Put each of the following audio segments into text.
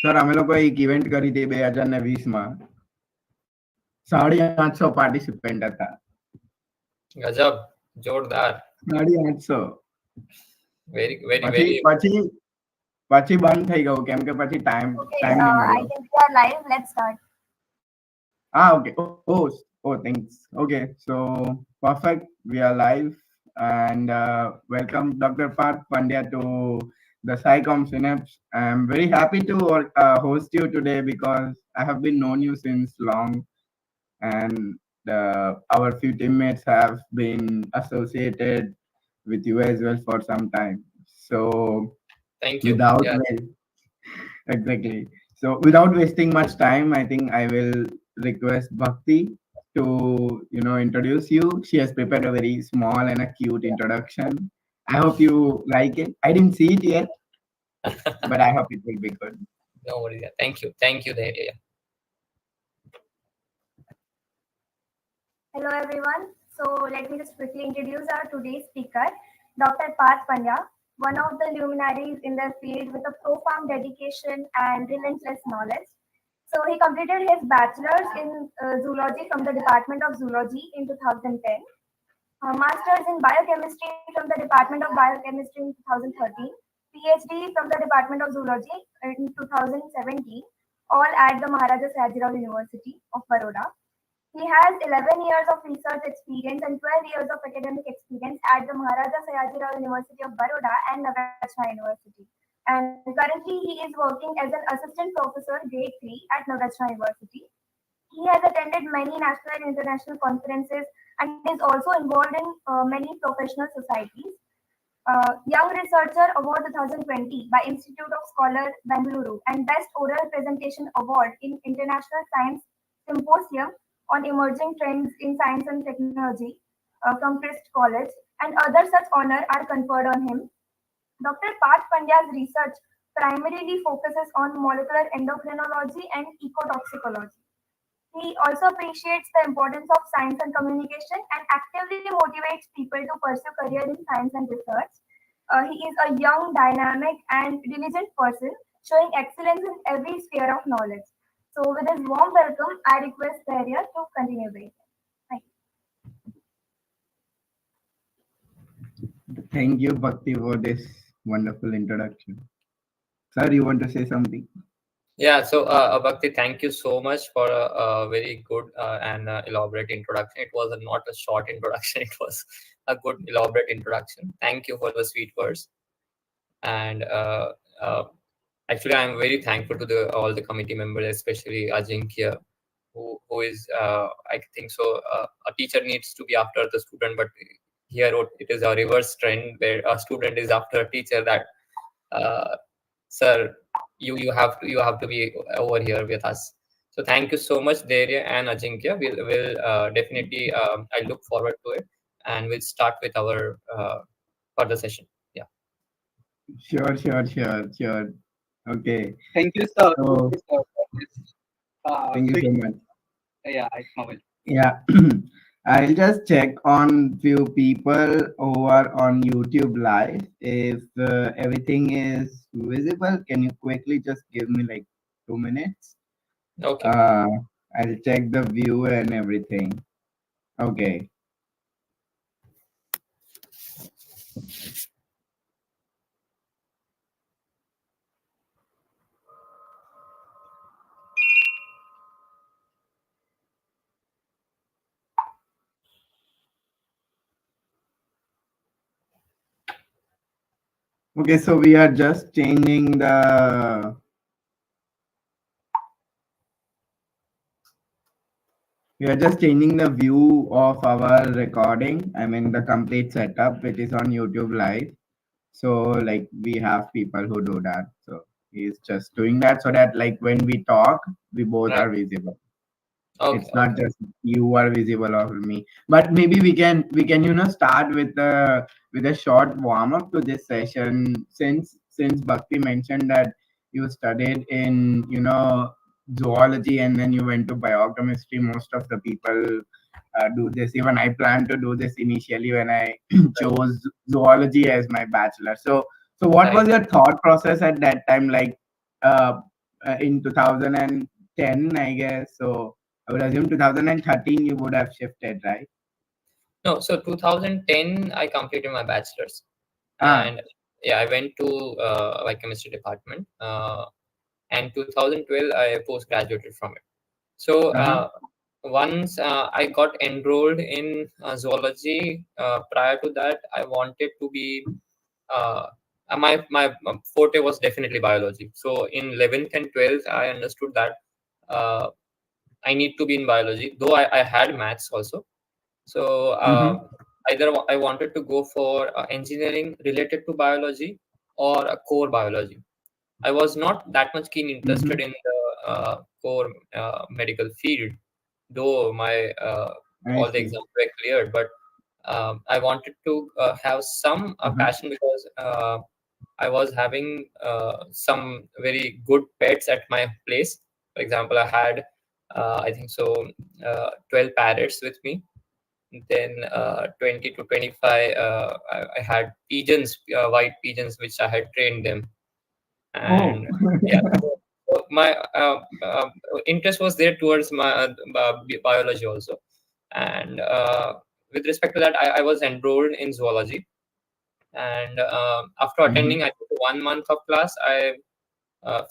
Sir અમે લોકો એક ઇવેન્ટ કરી હતી 2020માં 850 પાર્ટિસિપન્ટ હતા. ગજબ, જોરદાર. 850. Very very પછી very. પછી પછી બંધ થઈ ગયું કેમ કે પછી ટાઈમ Okay, ટાઈમ નહીં I મળ્યો. think we are live. Let's start. Okay. Oh, thanks. Okay, so perfect. We are live and welcome Dr. Parth Pandya to the SciComm Synapse. I'm very happy to host you today because I have been known you since long, and our few teammates have been associated with you as well for some time. So Thank you. without Yeah. exactly. So without wasting much time, I think I will request Bhakti to introduce you. She has prepared a very small and a cute introduction. I hope you like it. I didn't see it yet, but I hope it will be good. No worries. Yeah. Thank you Dhairya. Yeah. Hello, everyone. So let me just quickly introduce our today's speaker, Dr. Parth Pandya, one of the luminaries in the field with a profound dedication and relentless knowledge. So he completed his bachelor's in zoology from the Department of Zoology in 2010, a master's in biochemistry from the Department of Biochemistry in 2013, PhD from the Department of Zoology in 2017, all at the Maharaja Sayajirao University of Baroda. He has 11 years of research experience and 12 years of academic experience at the Maharaja Sayajirao University of Baroda and Nagarjuna University. And currently, he is working as an assistant professor grade 3 at Nagarjuna University. He has attended many national and international conferences and is also involved in many professional societies. Young Researcher Award 2020 by Institute of Scholar Bengaluru and Best Oral Presentation Award in International Science Symposium on Emerging Trends in Science and Technology from Christ College, and other such honors are conferred on him. Dr. Parth Pandya's research primarily focuses on molecular endocrinology and ecotoxicology. He also appreciates the importance of science and communication and actively motivates people to pursue career in science and research. He is a young, dynamic, and diligent person showing excellence in every sphere of knowledge. So with his warm welcome, I request Dhairya to continue the event. Thank you. Thank you, Bhakti, for this wonderful introduction. Sir, you want to say something? Yeah, so Bhakti, thank you so much for a very good and elaborate introduction. It was not a short introduction, it was a good elaborate introduction. Thank you for the sweet words. And actually, I'm very thankful to all the committee members, especially Ajinkya, who is, I think so, a teacher needs to be after the student, but here it is a reverse trend where a student is after a teacher that, sir, you have to be over here with us. So thank you so much, Dhairya and Ajinkya. We'll definitely, I look forward to it, and we'll start with our further session. Yeah. Sure. Okay. Thank you, sir. So, thank you so much. Yeah, I know. Yeah. I'll just check on few people over on YouTube live. If everything is visible, can you quickly just give me like 2 minutes? Okay. I'll check the view and everything. Okay. Okay, so we are just changing the view of our recording. I mean the complete setup, which is on YouTube live. So like we have people who do that. So he's just doing that so that like when we talk, we both Right. are visible. Okay. It's not just you are visible or me, but maybe we can start with a short warm up to this session, since Bhakti mentioned that you studied in zoology and then you went to biochemistry. Most of the people do this. Even I planned to do this initially when I chose zoology as my bachelor. So what Right. was your thought process at that time? Like in 2010, I guess. So I would assume 2013 you would have shifted, right? No, so 2010 I completed my bachelor's, Ah. and yeah, I went to biochemistry department, and 2012 I post-graduated from it. So once I got enrolled in zoology, prior to that I wanted to be my forte was definitely biology. So in 11th and 12th I understood that uh, I need to be in biology, though I had maths also. So either I wanted to go for engineering related to biology or a core biology. I was not that much keen interested in the core medical field, though my I all the see. exams were cleared. But I wanted to have some passion, because I was having some very good pets at my place. For example, I had I think so 12 parrots with me. Then 20 to 25, I had pigeons, white pigeons, which I had trained them. Oh. And yeah, so my interest was there towards my biology also. And with respect to that, I was enrolled in zoology. And after attending, I think 1 month of class, I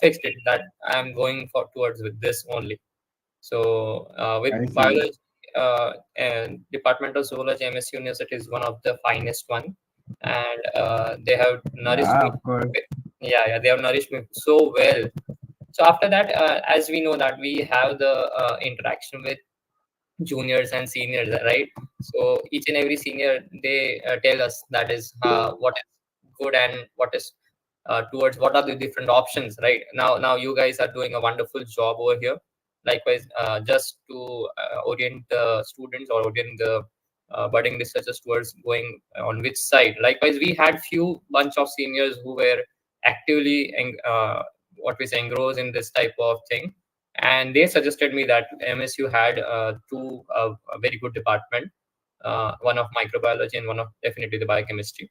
fixed it that I'm going for towards with this only. So with I see. biology, and Department of Zoology, MSc University is one of the finest one, and they have nourished Yeah, me. of course. Yeah, they have nourished me so well. So after that, as we know that we have the interaction with juniors and seniors, right? So each and every senior, they tell us that is what is good and what is towards what are the different options, right? Now you guys are doing a wonderful job over here. Likewise, just to orient the students or orient the budding researchers towards going on which side. Likewise, we had few bunch of seniors who were actively what we say engrossed in this type of thing, and they suggested me that MSU had two a very good department, one of microbiology and one of definitely the biochemistry.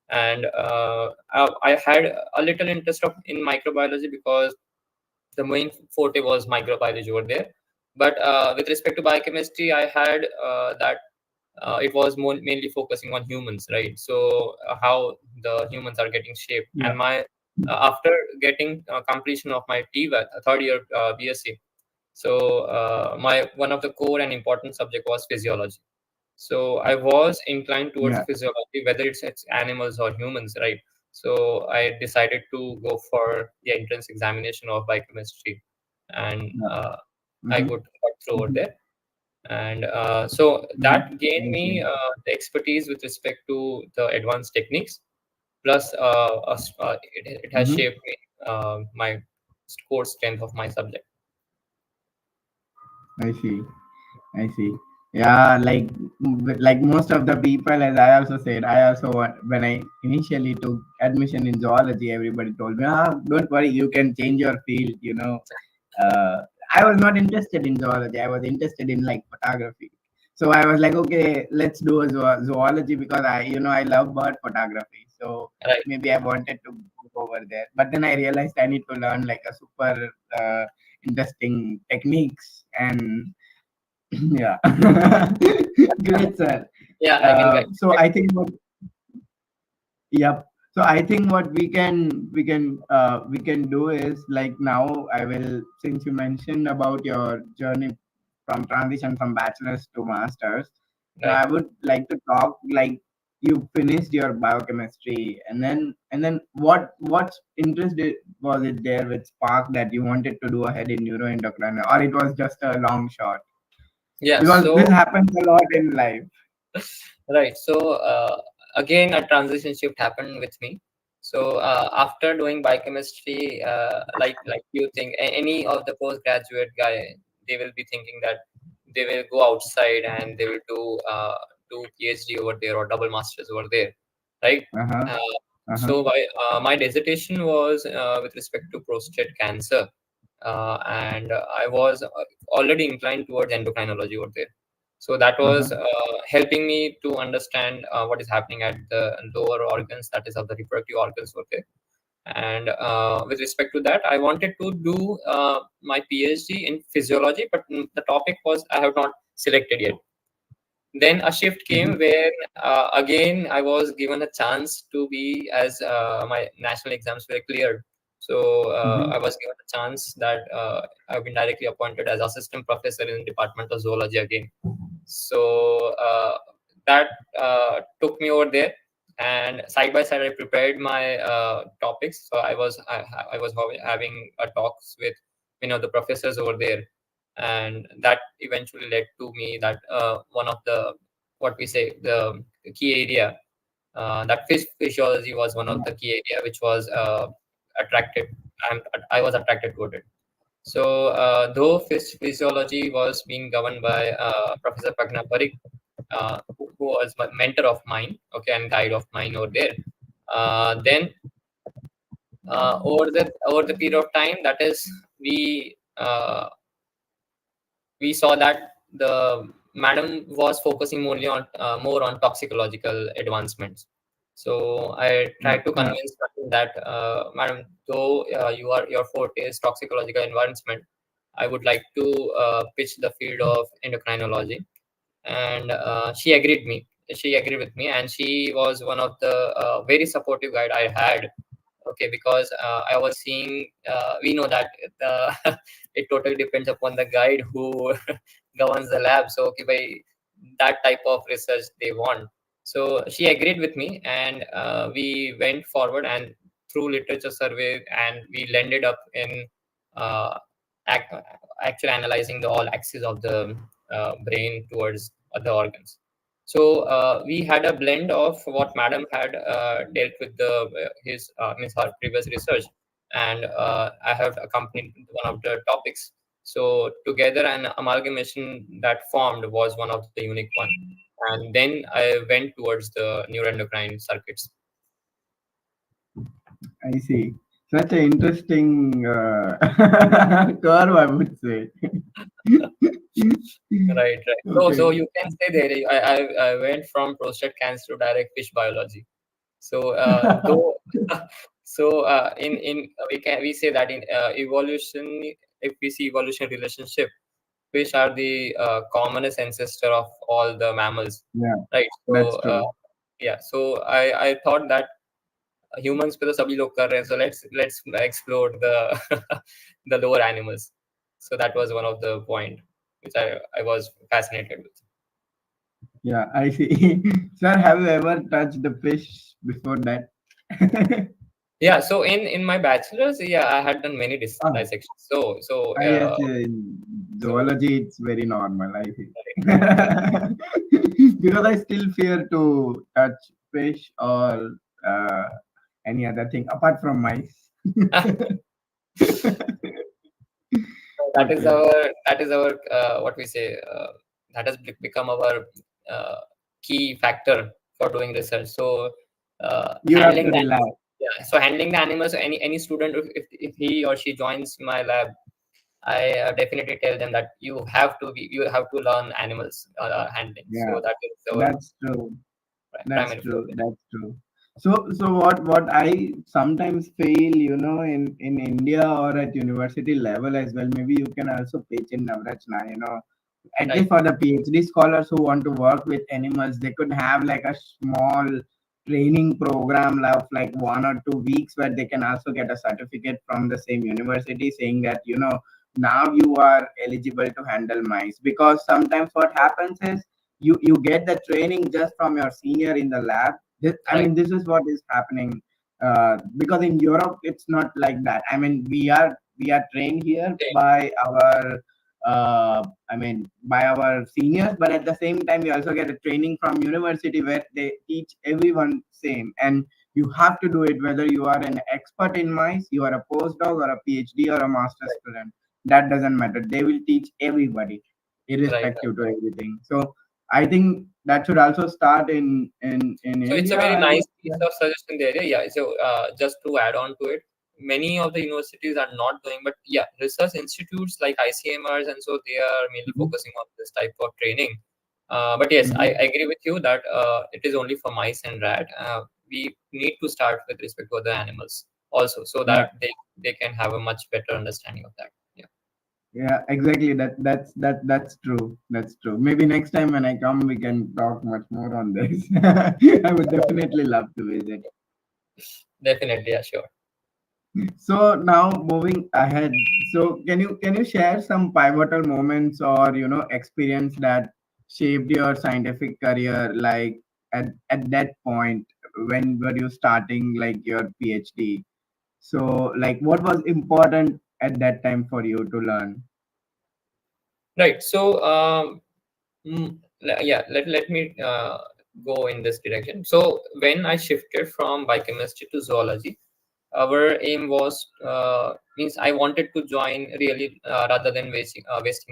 And I had a little interest in microbiology because the main forte was microbiology over there. But with respect to biochemistry, I had that it was mainly focusing on humans, right? So how the humans are getting shaped. Yeah. And my after getting completion of my TVET, third year BSc, so my one of the core and important subject was physiology. So I was inclined towards Yeah. physiology, whether it's animals or humans, right? So I decided to go for the entrance examination of biochemistry, and Yeah. I got through over there. And so that gained I me see. the expertise with respect to the advanced techniques. Plus, it has shaped me my core strength of my subject. I see. I see. Yeah, like most of the people, as I also said, I also when I initially took admission in zoology, everybody told me, don't worry, you can change your field. I was not interested in zoology. I was interested in like photography. So I was like, okay, let's do a zoology because I love bird photography. So Right. maybe I wanted to go over there. But then I realized I need to learn like a super interesting techniques and yeah. Great, sir. Yeah, I can get. So I think yep. So I think what we can do is like now I will, since you mentioned about your journey from transition from bachelor's to masters. Now Right. I would like to talk like you finished your biochemistry and then what interest was it there with spark that you wanted to do ahead in neuroendocrine, or it was just a long shot? Yeah. Because this So happens a lot in life. right. So again, a transition shift happened with me. So after doing biochemistry, like you think any of the postgraduate guy, they will be thinking that they will go outside and they will do PhD over there or double masters over there, right? Uh-huh. Uh, Uh-huh. so my dissertation was with respect to prostate cancer, and I was already inclined towards endocrinology over there. So that was Uh-huh. helping me to understand what is happening at the lower organs, that is of the reproductive organs over there. And with respect to that, I wanted to do my PhD in physiology, but the topic was I have not selected yet. Then a shift came where again I was given a chance to be, as my national exams were cleared. So I was given a chance that I've been directly appointed as assistant professor in the Department of Zoology again. So that took me over there, and side by side I prepared my topics. So I was having talks with the professors over there, and that eventually led to me that one of the, what we say, the key area, that fish physiology was one of the key area which was attracted. I was attracted toward it. So though fish physiology was being governed by Professor Pragna Parikh, who was my mentor of mine, okay, and guide of mine over there, then over the period of time, that is, we saw that the madam was focusing more on toxicological advancements. So I tried to convince madam that, madam, though your forte is toxicological advancement, I would like to pitch the field of endocrinology. And she agreed with me, and she was one of the very supportive guide I had. Okay, because I was seeing, we know that it totally depends upon the guide who governs the lab. So okay, by that type of research they want. So she agreed with me, and we went forward, and through literature survey, and we landed up in uh, ac- actually analyzing the all axes of the brain towards other organs. So we had a blend of what madam had dealt with means her previous research, and I have accompanied one of the topics. So together, an amalgamation that formed was one of the unique one. And then I went towards the neuroendocrine circuits. I see. Such an interesting curve, I would say. Right. Okay. So you can say there, I went from prostate cancer to direct fish biology. So though, so in we say that in evolution, if we see evolution relationship, fish are the commonest ancestor of all the mammals, Yeah, right? that's So true. yeah, so I thought that humans पे तो सभी लोग कर रहे हैं, so let's explore the the lower animals. So that was one of the point which I was fascinated with. Yeah, I see. Sir, have you ever touched the fish before that? Yeah, so in my bachelor's, yeah, I had done many Ah, dissections. So yes, in so zoology, it's very normal, I feel. right. Because I still fear to touch fish or uh, any other thing apart from mice. That is Okay. our what we say, that has become our uh, key factor for doing research. So You have to handling the relax. animals, yeah. So handling the animals. Any student, if he or she joins my lab, I definitely tell them that you have to learn animals handling. Yeah, So that is our that's true. That's primary true. focus. That's true. So what I sometimes feel, in India or at university level as well, maybe you can also pitch in Navrachna, at least Right, for the PhD scholars who want to work with animals, they could have like a small training program of like 1 or 2 weeks where they can also get a certificate from the same university saying that, now you are eligible to handle mice. Because sometimes what happens is you get the training just from your senior in the lab. I right, mean, this is what is happening. Because in Europe it's not like that. I mean, we are trained here by our by our seniors, but at the same time, we also get a training from university where they teach everyone same, and you have to do it whether you are an expert in mice, you are a postdoc or a PhD or a master student. That doesn't matter. They will teach everybody, right. irrespective to everything. So I think that should also start in So it's a India. very I would nice say. piece of suggestion there. Yeah. So just to add on to it, many of the universities are not doing, but yeah, research institutes like ICMRs, and so they are mainly Mhm, focusing on this type of training. But yes, I mhm. agree with you that it is only for mice and rat. We need to start with respect to other animals. also, so that they can have a much better understanding of that. Yeah, exactly. That's true. That's true. Maybe next time when I come, we can talk much more on this. I would definitely love to visit. Definitely, yeah, sure. So now moving ahead, so can you share some pivotal moments or experience that shaped your scientific career, like at that point when were you starting like your PhD? So like what was important at that time for you to learn? Right. So, yeah, let me go in this direction. So, when I shifted from biochemistry to zoology, our aim was means I wanted to join really rather than wasting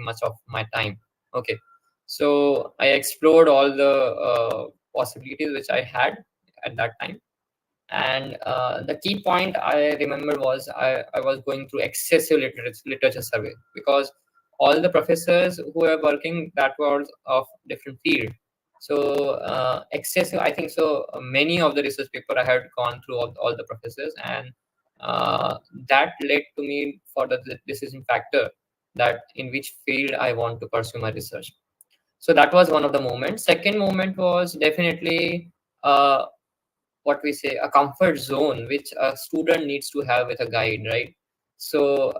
much of my time. Okay. So, I explored all the possibilities which I had at that time. And the key point I remember was I was going through excessive literature survey, because all the professors who were working that was of different field. So excessive, I think so. Many of the research paper I had gone through all the professors, and that led to me for the decision factor that in which field I want to pursue my research. So that was one of the moments. Second moment was definitely uh, what we say, a comfort zone which a student needs to have with a guide, right? So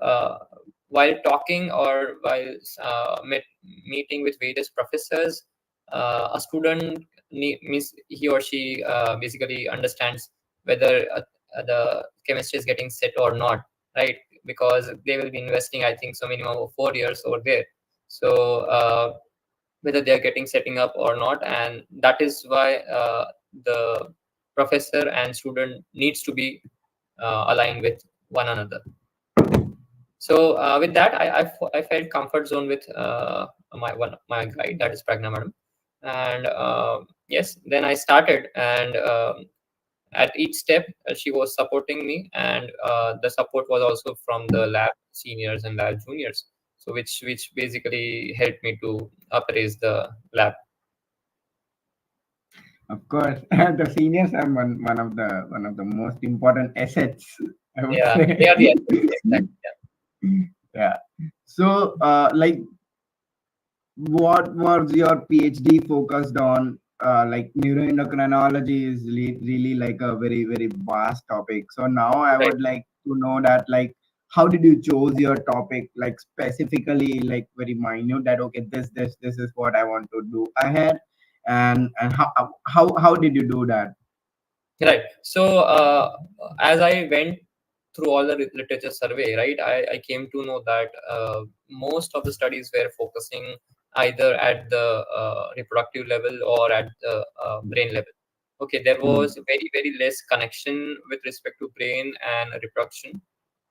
while talking or while meeting with various professors, a student means he or she basically understands whether the chemistry is getting set or not, right? Because they will be investing, I think so, minimum of 4 years over there. So whether they are getting setting up or not, and that is why the professor and student needs to be aligned with one another. So with that, I felt comfort zone with my guide, that is Pragna madam. And yes, then I started, and at each step she was supporting me, and the support was also from the lab seniors and lab juniors, so which basically helped me to appraise the lab. Of course, the seniors are one of the most important assets, I would Yeah, say. they are the experts, exactly. Yeah. So, like, what was your PhD focused on? Like neuroendocrinology is really like a very very vast topic. So now I Right. would like to know that like how did you choose your topic like specifically like very minute that okay this is what I want to do ahead, and how did you do that? Right. So as I went through all the literature survey, right, I came to know that most of the studies were focusing either at the reproductive level or at the brain level. Okay, there Hmm. was very less connection with respect to brain and reproduction,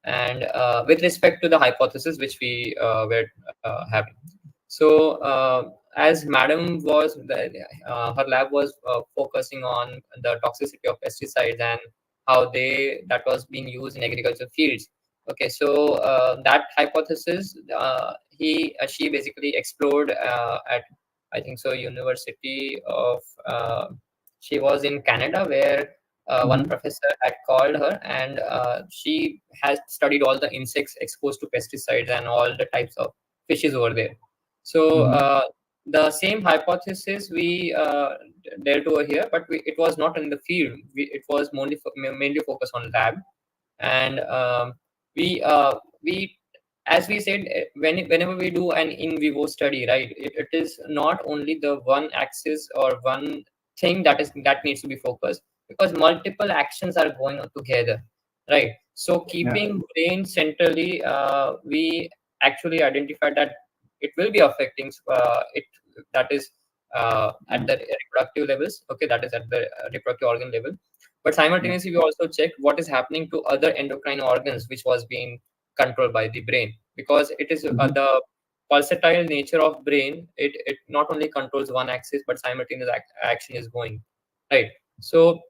and with respect to the hypothesis which we were having. So as madam was her lab was focusing on the toxicity of pesticides and how that was being used in agricultural fields. Okay, so that hypothesis she basically explored at, I think so, University of she was in Canada, where one Hmm. professor had called her, and she has studied all the insects exposed to pesticides and all the types of fishes over there. So Hmm. the same hypothesis we dealt over here, but it was not in the field. It was mainly focused on lab, and we, as we said, whenever we do an in vivo study, right, it is not only the one axis or one thing that needs to be focused, because multiple actions are going on together, right? So Yeah. keeping brain centrally, we actually identified that it will be affecting it, that is at the reproductive levels. Okay, that is at the reproductive organ level, but Yeah. simultaneously, we also check what is happening to other endocrine organs which was being controlled by the brain, because it is Hmm. the pulsatile nature of brain. It not only controls one axis, but simultaneous action is going, right. So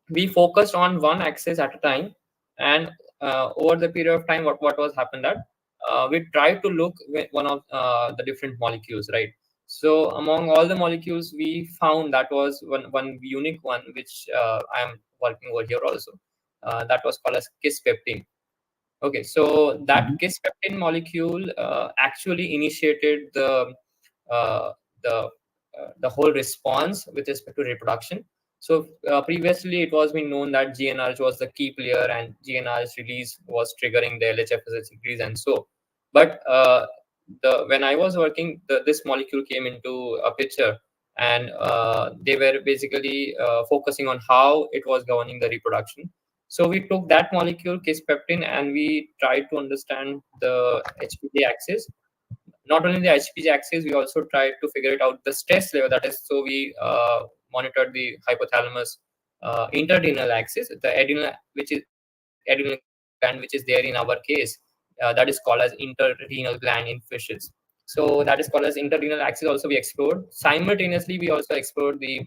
we focused on one axis at a time, and over the period of time, what was happened that we tried to look with one of the different molecules, right. So among all the molecules, we found that was one unique one which I am working over here also. that was called as kisspeptin. Okay, so that Mhm. kisspeptin molecule actually initiated uh, the the whole response with respect to reproduction. So previously, it was been known that GnRH was the key player, and GnRH release was triggering the LHFSH increase, and so. But the when I was working, this molecule came into a picture, and they were basically focusing on how it was governing the reproduction. So we took that molecule, kisspeptin, and we tried to understand the HPG axis. Not only the HPG axis, we also tried to figure it out the stress level. That is, so we monitored the hypothalamus intradrenal axis, the adrenal, which is adrenal gland, which is there in our case. That is called as interrenal gland in fishes. So that is called as intradrenal axis. Also, we explored simultaneously. We also explored the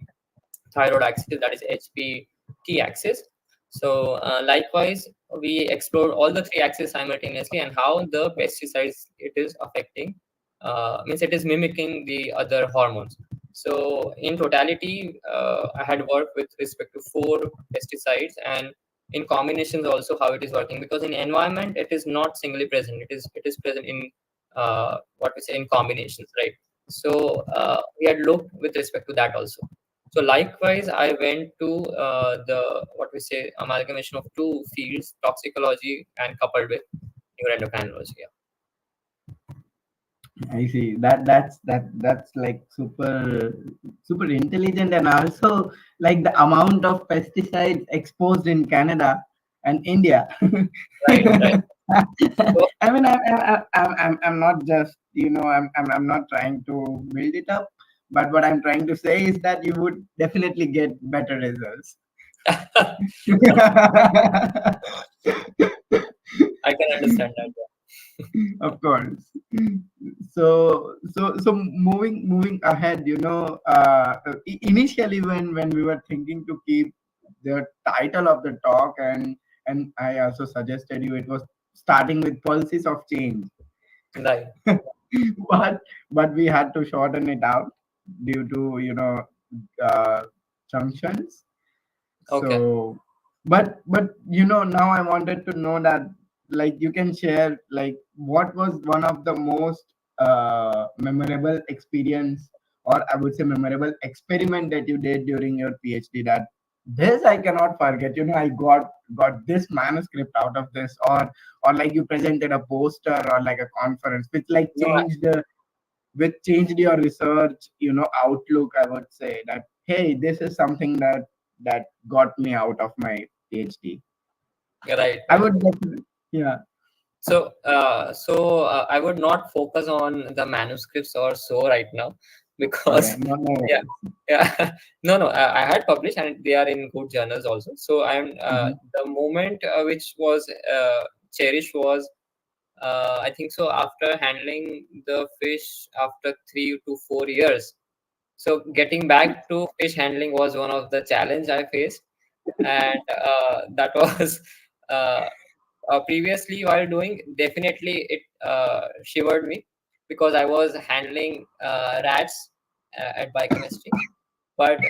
thyroid axis, that is HPT axis. So likewise, we explored all the three axes simultaneously and how the pesticides it is affecting, means it is mimicking the other hormones. So in totality, I had worked with respect to 4 pesticides, and in combinations also how it is working, because in environment it is not singly present. It is present in what we say in combinations, right? So we had looked with respect to that also. So likewise, I went to the what we say amalgamation of 2 fields, toxicology and coupled with neuroendocrinology. Yeah. I see. That's like super intelligent, and also like the amount of pesticides exposed in Canada and India. Right, right. So I mean, I'm not just, I'm not trying to build it up, but what I'm trying to say is that you would definitely get better results. I can understand that. Of course. So moving ahead, initially when we were thinking to keep the title of the talk, and I also suggested you, it was starting with pulses of change. Right. but we had to shorten it out due to uh, junctions. Okay. So, but now I wanted to know that, like, you can share, like, what was one of the most memorable experience, or I would say memorable experiment that you did during your PhD, that this I cannot forget. I got this manuscript out of this, or like you presented a poster or like a conference which like No, changed your research outlook. I would say that, hey, this is something that got me out of my PhD. right, I right. would definitely, yeah. So I would not focus on the manuscripts or so right now, Okay, because no yeah, worries. yeah. No, no. I had published, and they are in good journals also. So I'm Mhm. the moment which was cherished was, I think so, after handling the fish after 3 to 4 years. So getting back to fish handling was one of the challenge I faced, and that was uh, previously while doing, definitely it shivered me, because I was handling rats at biochemistry. But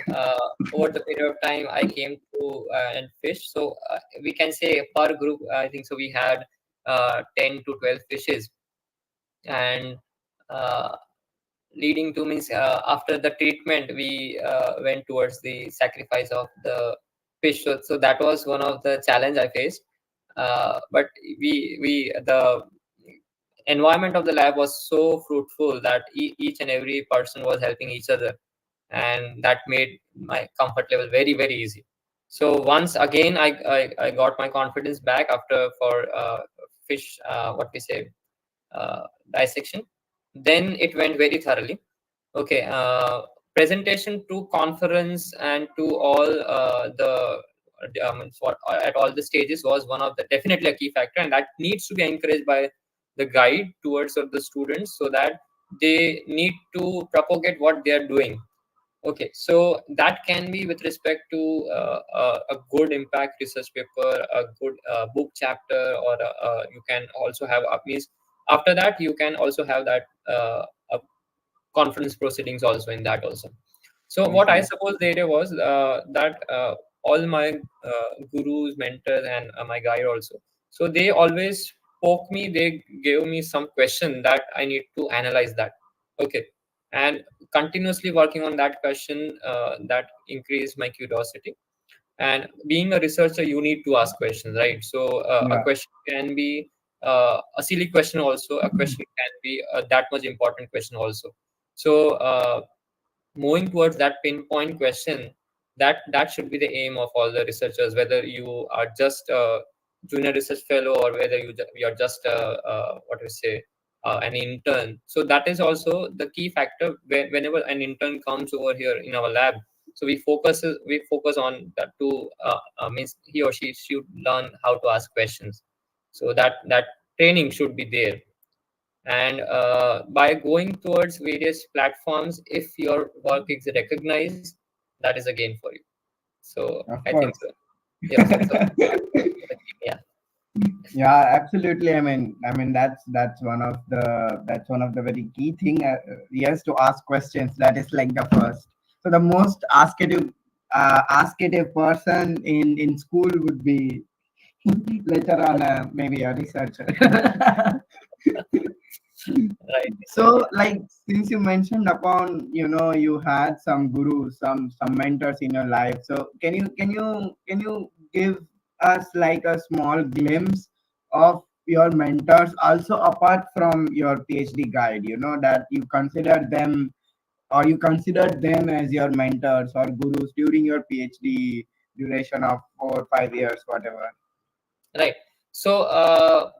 over the period of time, I came to and fish. So we can say per group, I think so, we had 10 to 12 fishes, and uh, leading to, means after the treatment, we went towards the sacrifice of the fish. So that was one of the challenge I faced. But we the environment of the lab was so fruitful that each and every person was helping each other, and that made my comfort level very, very easy. So once again, I got my confidence back after for fish, what we say, dissection. Then it went very thoroughly. Okay, presentation to conference and to all the at all the stages was one of the definitely a key factor, and that needs to be encouraged by the guide towards of the students, so that they need to propagate what they are doing. Okay, so that can be with respect to a good impact research paper, a good book chapter, or you can also have means after that you can also have that conference proceedings also in that also. So I what I see. suppose the idea was that all my gurus, mentors, and my guide also. So they always poke me. They gave me some question that I need to analyze that. Okay, and continuously working on that question that increased my curiosity. And being a researcher, you need to ask questions, right? So a Yeah. question can be a silly question also. A question can be that much important question also. So moving towards that pinpoint question, that should be the aim of all the researchers, whether you are just a junior research fellow or whether you're just what we say an intern. So that is also the key factor. Whenever an intern comes over here in our lab, so we focus on that to means he or she should learn how to ask questions. So that training should be there. And by going towards various platforms, if your work is recognized, that is a gain for you. So Of I think course. so. Yeah, so yeah. Yeah, absolutely. I mean that's one of the very key thing. Yes, to ask questions. That is like the first. So the most askative person in school would be later on maybe a researcher. Right, So, exactly. like, since you mentioned upon, you had some gurus, some mentors in your life. So, can you give us like a small glimpse of your mentors, also apart from your PhD guide? That you consider them, or you considered them as your mentors or gurus during your PhD duration of 4 or 5 years, whatever. Right. So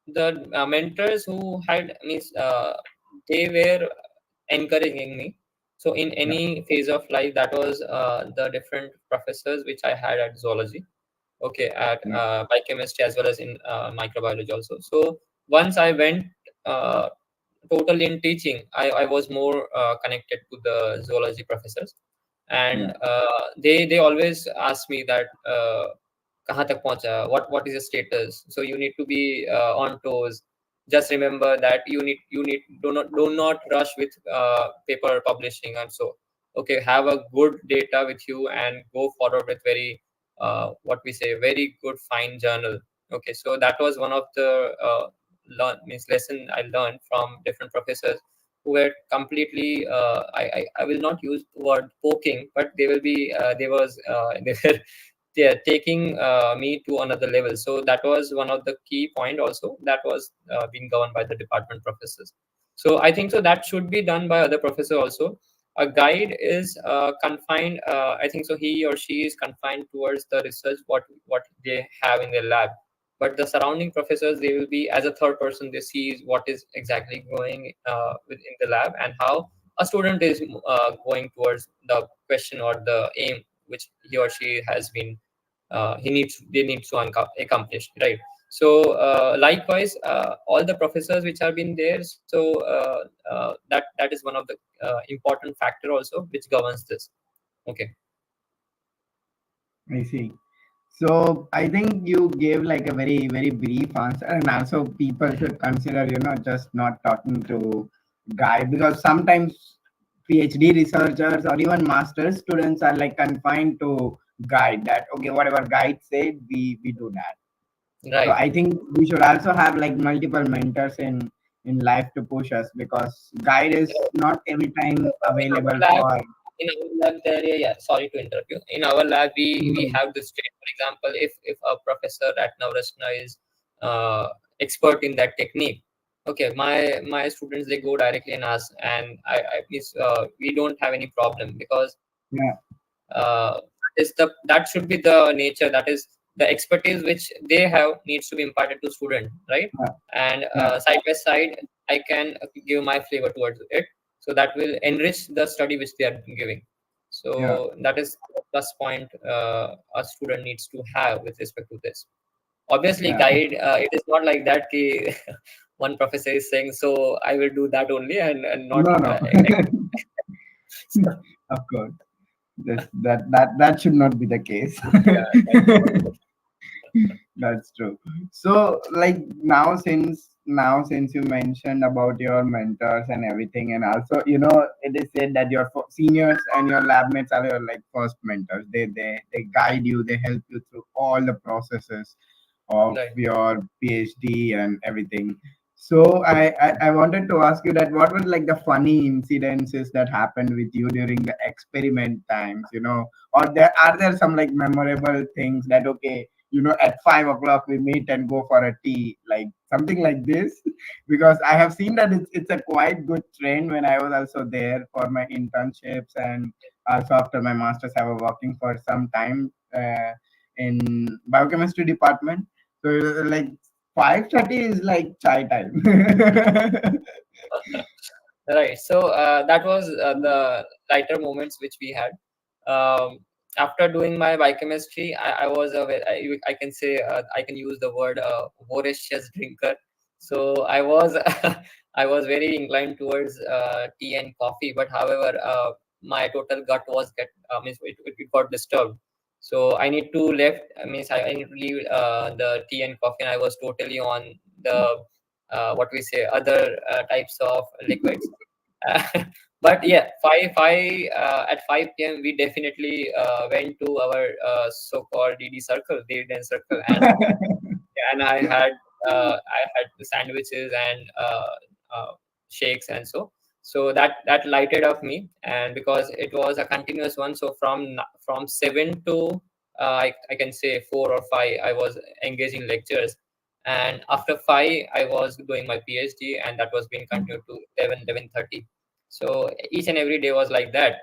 the mentors who had means they were encouraging me. So in Yeah, any phase of life, that was the different professors which I had at zoology, okay, at yeah, biochemistry, as well as in microbiology also. So once I went uh, totally in teaching, I was more connected to the zoology professors. yeah, And they always ask me that kahan tak pahuncha, what is your status. So you need to be on toes. Just remember that you need do not rush with paper publishing. And so, okay, have a good data with you and go forward with very what we say, very good fine journal. Okay, so that was one of the lesson I learned from different professors who were completely I will not use the word poking, but they will be they was they were taking me to another level. So that was one of the key point also, that was being governed by the department professors. So I think so that should be done by other professor also. A guide is confined, I think so he or she is confined towards the research what they have in their lab. But the surrounding professors, they will be as a third person, they see what is exactly going within the lab, and how a student is going towards the question or the aim which he or she has been they need to accomplish, right? So likewise, all the professors which have been there, so that is one of the important factor also which governs this. Okay. I see. So I think you gave like a very, very brief answer, and also people should consider, just not talking to guide, because sometimes PhD researchers or even master's students are like confined to guide, that okay, whatever guide said, we do that. So Right. I think we should also have like multiple mentors in life to push us, because guide is not every time In our available lab, for. there, yeah, yeah, sorry to interrupt you. In our lab, we Mhm. have this trait. For example, if a professor at Navrasna is expert in that technique, okay, my students, they go directly and ask, and I please we don't have any problem, because Yeah, uh, that should be the nature, that is the expertise which they have needs to be imparted to student, right? yeah, And yeah, side by side, I can give my flavor towards it, so that will enrich the study which they are giving. yeah, So that is the plus point a student needs to have with respect to this. Obviously, yeah. guide, it is not like that ki one professor is saying, so I will do that only, and not No, no. Of course. That should not be the case. yeah, that is That's true. So, like now, since now since you mentioned about your mentors and everything, and also it is said that your seniors and your lab mates are your like first mentors. They guide you, they help you through all the processes of Right. your PhD and everything. So I wanted to ask you that what were like the funny incidences that happened with you during the experiment times, or are there some like memorable things that okay, at 5 o'clock we meet and go for a tea, like something like this? Because I have seen that it's a quite good trend when I was also there for my internships, and also after my masters I was working for some time in biochemistry department. So like 5:30 is like chai time. Right. So that was the lighter moments which we had. Um, After doing my biochemistry, I was I can say I can use the word voracious drinker. So I was I was very inclined towards tea and coffee, but however, my total gut was means it got disturbed. So I need to left means I need to leave the tea and coffee, and I was totally on the what we say other types of liquids. But yeah, five at 5 p.m. we definitely went to our so-called DD circle, Dividend circle, and I had the sandwiches and shakes and so that lighted up me, and because it was a continuous one, so from 7 to I can say 4 or 5 I was engaging lectures, and after 5 I was doing my PhD, and that was being continued to 11:30. So each and every day was like that.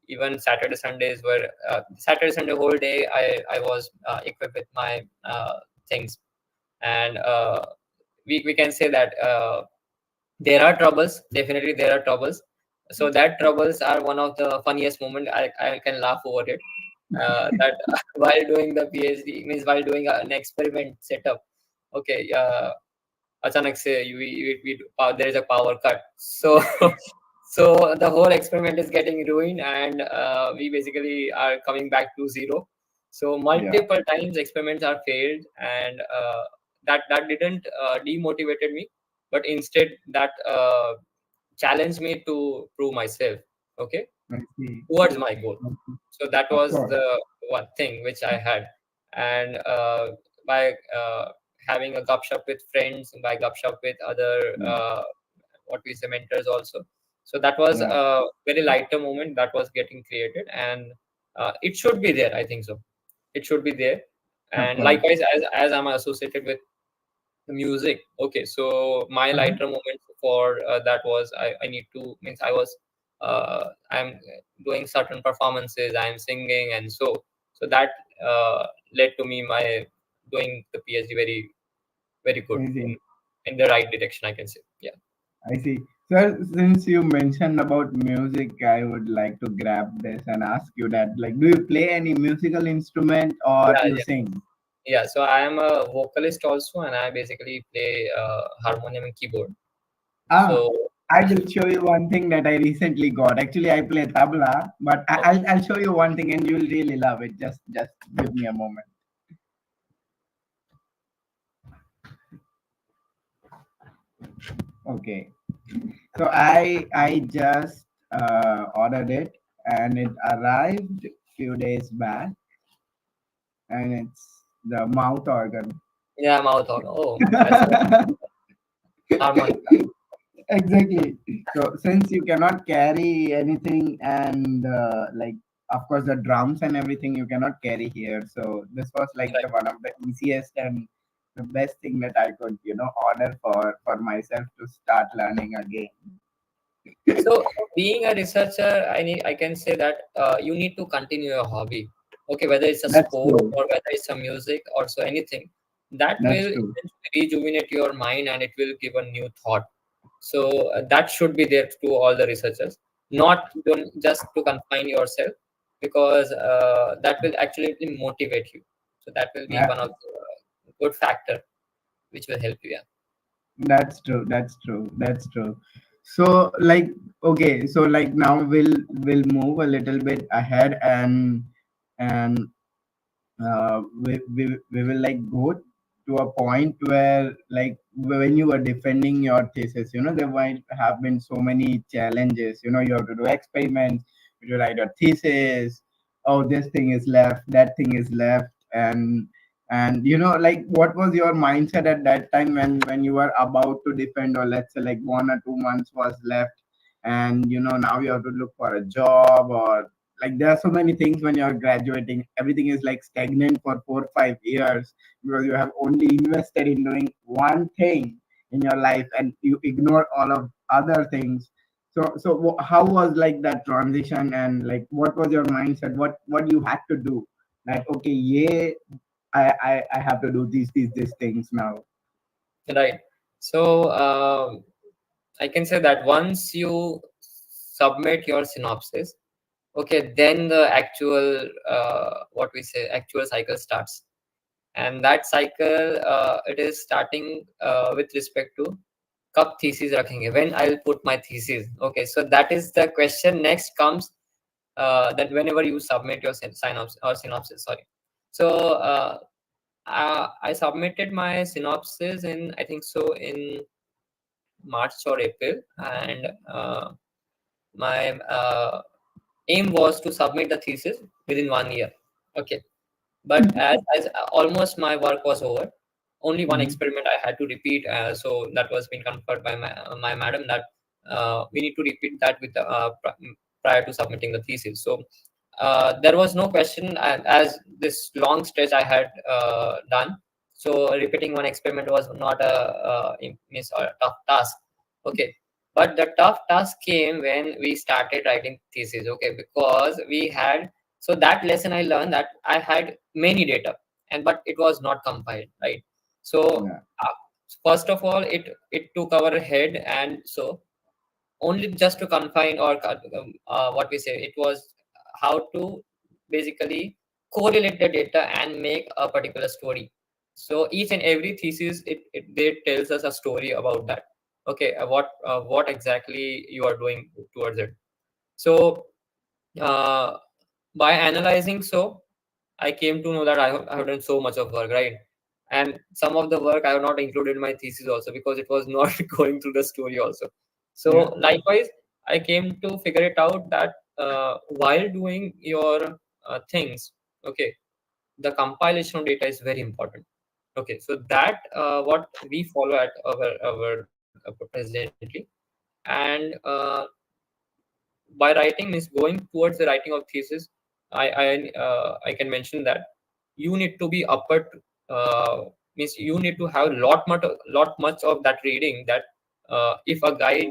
Even Saturday Sundays were Saturday Sunday whole day I was equipped with my things, and we can say that there are troubles, definitely there are troubles. So that troubles are one of the funniest moment. I can laugh over it, that while doing the PhD, means while doing an experiment setup, okay, achanak se there is a power cut, so so the whole experiment is getting ruined, and we basically are coming back to zero. So Yeah, multiple times experiments are failed, and that didn't demotivated me, but instead that challenged me to prove myself, okay, I see. towards my goal. So that Of was course. the one thing which I had, and by having a gupshup with friends, by gupshup with other what we say mentors also. So that was Yeah, a very lighter moment that was getting created, and it should be there. I think so. It should be there, of and course. likewise as I'm associated with the music. Okay, so my Uh-huh. lighter moment for that was I need to means I'm doing certain performances, I'm singing, and so that led to me my doing the PhD very good I see. in the right direction, I can say. Yeah. I see. Sir, since you mentioned about music, I would like to grab this and ask you that, like, do you play any musical instrument or Yeah, you yeah. sing? Yeah, so I am a vocalist also, and I basically play harmonium and keyboard. Ah, So I will show you one thing that I recently got. Actually, I play tabla, but I'll show you one thing and you'll really love it. Just give me a moment. Okay. So I just ordered it and it arrived few days back, and it's the mouth organ. yeah, mouth organ. Oh, that's a harmonica. Exactly. So since you cannot carry anything, and like of course the drums and everything you cannot carry here, so this was like Right. the one of the easiest and the best thing that I could order for myself to start learning again. So, being a researcher, I can say that you need to continue your hobby. Okay, whether it's a That's sport true. or whether it's a music or so anything, that That's will true. rejuvenate your mind, and it will give a new thought. So that should be there to all the researchers. Not don't just to confine yourself, because that will actually motivate you. So that will be Yeah, one of the good factor which will help you. Yeah. that's true. That's true. That's true. So like okay, so like now we'll move a little bit ahead, and we will like go to a point where, like, when you were defending your thesis, there might have been so many challenges. You have to do experiments, you write a thesis. Oh, this thing is left, that thing is left, and like, what was your mindset at that time when you were about to defend, or let's say like 1 or 2 months was left, and now you have to look for a job, or like there are so many things when you're graduating, everything is like stagnant for 4 or 5 years because you have only invested in doing one thing in your life and you ignore all of other things. So how was like that transition, and like what was your mindset, what you had to do, like, okay, yeah, I have to do these things now. Right. So I can say that once you submit your synopsis, okay, then the actual what we say actual cycle starts, and that cycle it is starting with respect to कब thesis रखेंगे, when I'll put my thesis. Okay, so that is the question. Next comes that whenever you submit your synopsis, sorry. So I submitted my synopsis in, I think so, in March or April, and my aim was to submit the thesis within 1 year. Okay, but as almost my work was over, only one Mhm. experiment I had to repeat. So that was been conferred by my madam that we need to repeat that with prior to submitting the thesis. So there was no question, and as this long stretch I had done, so repeating one experiment was not a tough task. Okay, but the tough task came when we started writing thesis. Okay, because we had, so that lesson I learned that I had many data, and but it was not compiled, right? So Yeah. first of all, it took our head, and so only just to confine or what we say, it was how to basically correlate the data and make a particular story. So each and every thesis, it tells us a story about that. Okay, what exactly you are doing towards it. So uh, by analyzing, so I came to know that I have done so much of work, right? And some of the work I have not included in my thesis also because it was not going through the story also. Yeah. So likewise, I came to figure it out that while doing your things, okay, the compilation of data is very important. Okay, so that what we follow at our presently, and by writing means going towards the writing of thesis. I can mention that you need to be upper means you need to have lot much of that reading that if your guide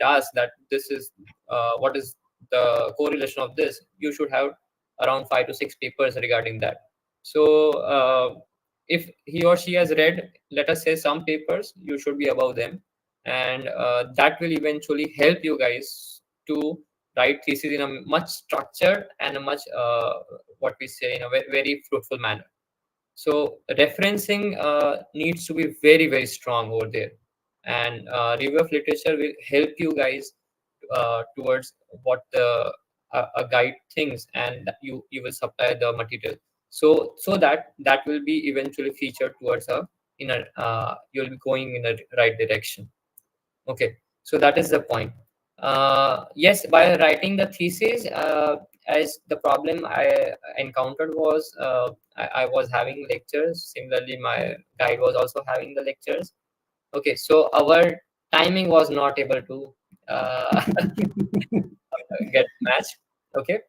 asks that this is what is the correlation of this, you should have around 5 to 6 papers regarding that. So if he or she has read, let us say, some papers, you should be above them, and that will eventually help you guys to write thesis in a much structured and a much what we say in a very fruitful manner. So referencing needs to be very strong over there, and review of literature will help you guys towards what a guide thinks, and you will supply the material. So that will be eventually featured towards a in a you'll be going in a right direction. Okay, so that is the point. Yes, by writing the thesis, as the problem I encountered was I was having lectures. Similarly, my guide was also having the lectures. Okay, so our timing was not able to get matched. Okay,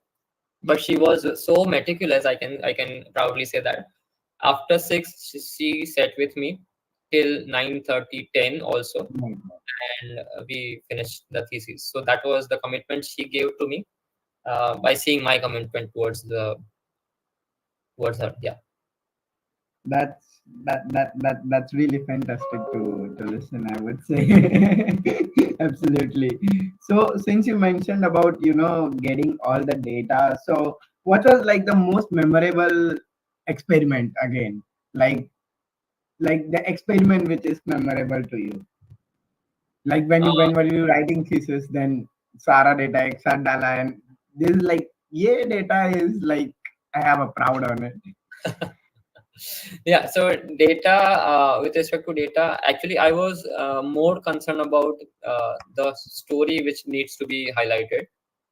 but she was so meticulous. I can proudly say that after 6 she sat with me till 9:30, 10 also, and we finished the thesis. So that was the commitment she gave to me by seeing my commitment towards her. Yeah. That's really fantastic to listen, I would say. Absolutely. So since you mentioned about getting all the data, so what was like the most memorable experiment again, like the experiment which is memorable to you, like when Uh, were you writing thesis, then Sara data XR data, and this is like, yeah, data is like, I have a proud on it. Yeah, so data, with respect to data, actually, I was more concerned about the story which needs to be highlighted.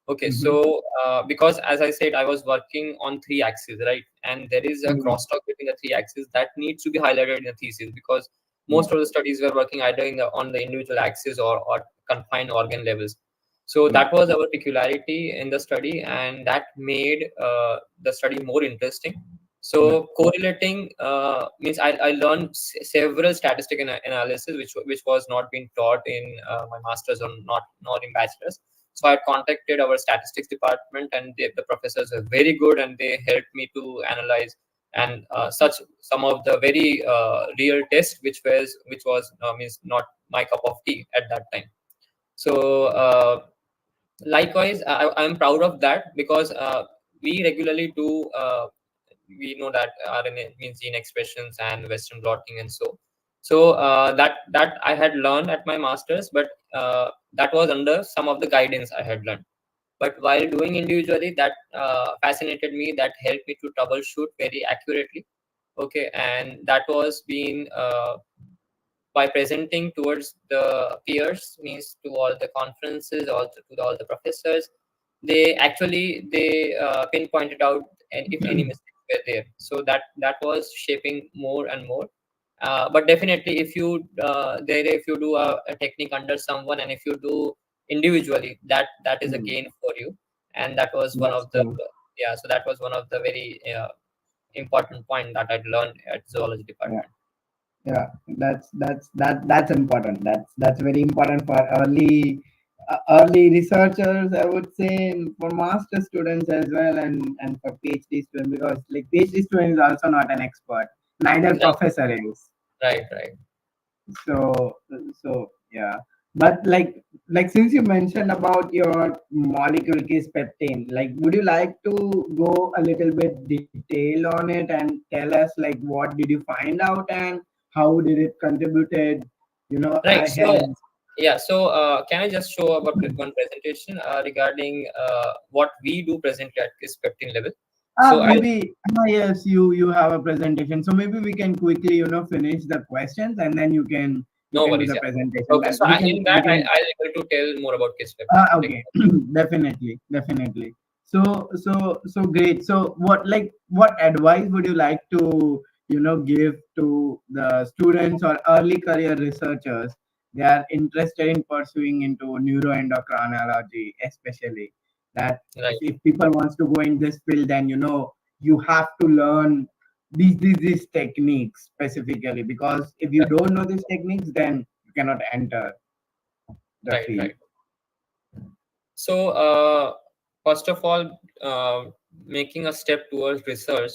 Okay, Mm-hmm. so because as I said, I was working on three axes, right? And there is a Mm-hmm. crosstalk between the three axes that needs to be highlighted in the thesis, because Yeah. most of the studies were working either on the individual axis or confined organ levels. So Yeah. that was our peculiarity in the study, and that made the study more interesting. Yeah. So correlating means I learned several statistic analysis, which was not being taught in my masters or not in bachelors. So I contacted our statistics department, and the professors were very good, and they helped me to analyze and such some of the very real tests, which was means not my cup of tea at that time. So likewise, I'm proud of that, because we regularly do. We know that RNA means gene expressions and Western blotting and that I had learned at my masters, but that was under some of the guidance I had learned. But while doing individually, that fascinated me, that helped me to troubleshoot very accurately. Okay, and that was being by presenting towards the peers, means to all the conferences, also to all the professors. They actually they pinpointed out and if any mistakes were there, so that was shaping more and more. But definitely, if you do a technique under someone, and if you do individually, that is a Mm. gain for you. And that was one That's of the, true. yeah, so that was one of the very important point that I'd learned at zoology Yeah. department. Yeah, that's important. That's very important for early researchers, I would say, and for master students as well, and for PhD students, because like PhD student is also not an expert, neither Right, professor is. right. So yeah, but like since you mentioned about your molecule case peptine, like would you like to go a little bit detail on it and tell us like what did you find out and how did it contributed, Right. So ahead. yeah. So can I just show about one presentation regarding what we do presently at this peptine level? So I'll Maybe yes, you have a presentation, so maybe we can quickly finish the questions and then you no can do worries. the Yeah. presentation. Okay. Then So in that, we can I'll able to tell more about kiss peptine. Like, Okay, definitely, definitely. So great. So what advice would you like to give to the students or early career researchers? They are interested in pursuing into neuroendocrinology, especially that right, if people wants to go in this field, then you have to learn these techniques specifically, because if you right, don't know these techniques, then you cannot enter the field. right. So first of all, making a step towards research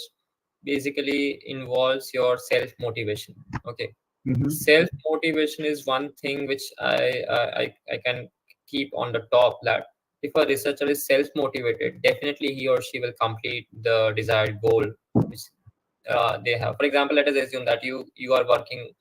basically involves your self motivation. Okay. Mm-hmm. Self motivation is one thing which I can keep on the top, that if a researcher is self motivated, definitely he or she will complete the desired goal which they have. For example, let us assume that you are working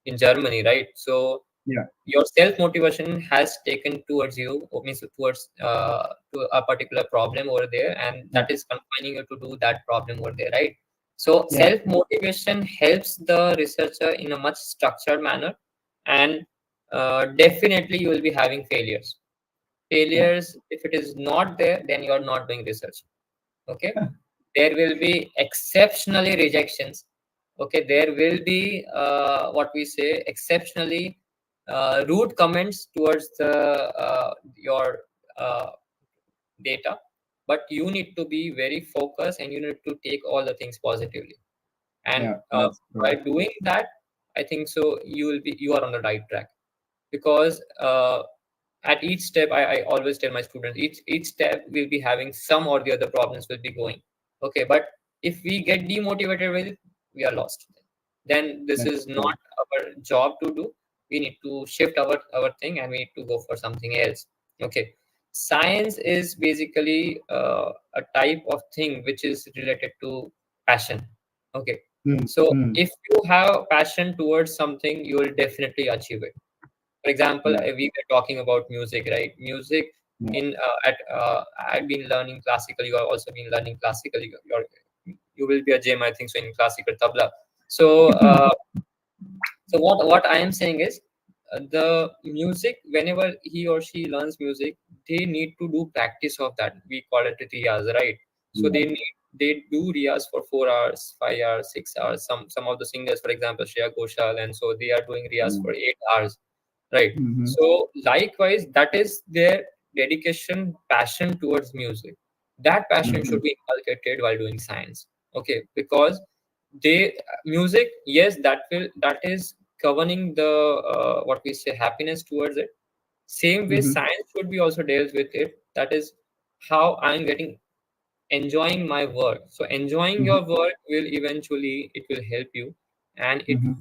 in Germany, right? So Yeah. your self motivation has taken towards you, or means towards to a particular problem over there, and Yeah. that is confining you to do that problem over there, right? So Yeah. self motivation helps the researcher in a much structured manner, and definitely you will be having failures. Yeah. Failures, if it is not there, then you are not doing research. Okay, there will be exceptionally rejections. Okay, there will be what we say exceptionally rude comments towards the your uh, data, but you need to be very focused, and you need to take all the things positively. And Yeah. That's by true. doing that, I think so you are on the right track, because at each step, I always tell my students, each step will be having some or the other problems will be going. Okay, but if we get demotivated with it, we are lost. Then this That's is not true. our job to do. We need to shift our thing, and we need to go for something else. Okay, science is basically a type of thing which is related to passion. Okay, Hmm. so Hmm. if you have passion towards something, you will definitely achieve it. For example, Yeah. we were talking about music, right? Music Yeah. in at I've been learning classical. You have also been learning classical. You will be a gem, I think so, in classical tabla. So so what I am saying is, the music, whenever he or she learns music, they need to do practice of that. We call it riyaz, right? So Yeah. they do riyaz for 4 hours, 5 hours, 6 hours. Some of the singers, for example, Shreya Ghoshal, and so they are doing riyaz for 8 hours, right? Mm-hmm. So likewise, that is their dedication, passion towards music. That passion Mm-hmm. should be inculcated while doing science. Okay, because they music, yes, that is governing the what we say, happiness towards it. Same way Mm-hmm. science should be also deals with it. That is how I'm getting enjoying my work. So enjoying Mm-hmm. your work will eventually, it will help you, and it Mm-hmm.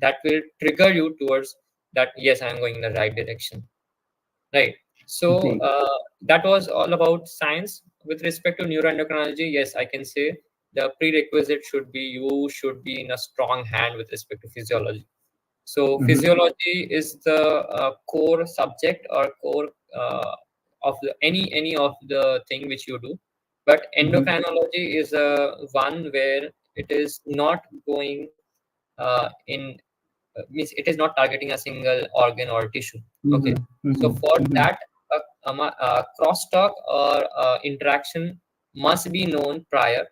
that will trigger you towards that, yes, I'm going in the right direction, right? So Okay. that was all about science. With respect to neuroendocrinology, yes, I can say the prerequisite should be, you should be in a strong hand with respect to physiology. So Mm-hmm. physiology is the core subject or core of any of the thing which you do. But Mm-hmm. endocrinology is one where it is not going in means it is not targeting a single organ or tissue. Okay, Mm-hmm. so Mm-hmm. for Mm-hmm. that, crosstalk or interaction must be known prior.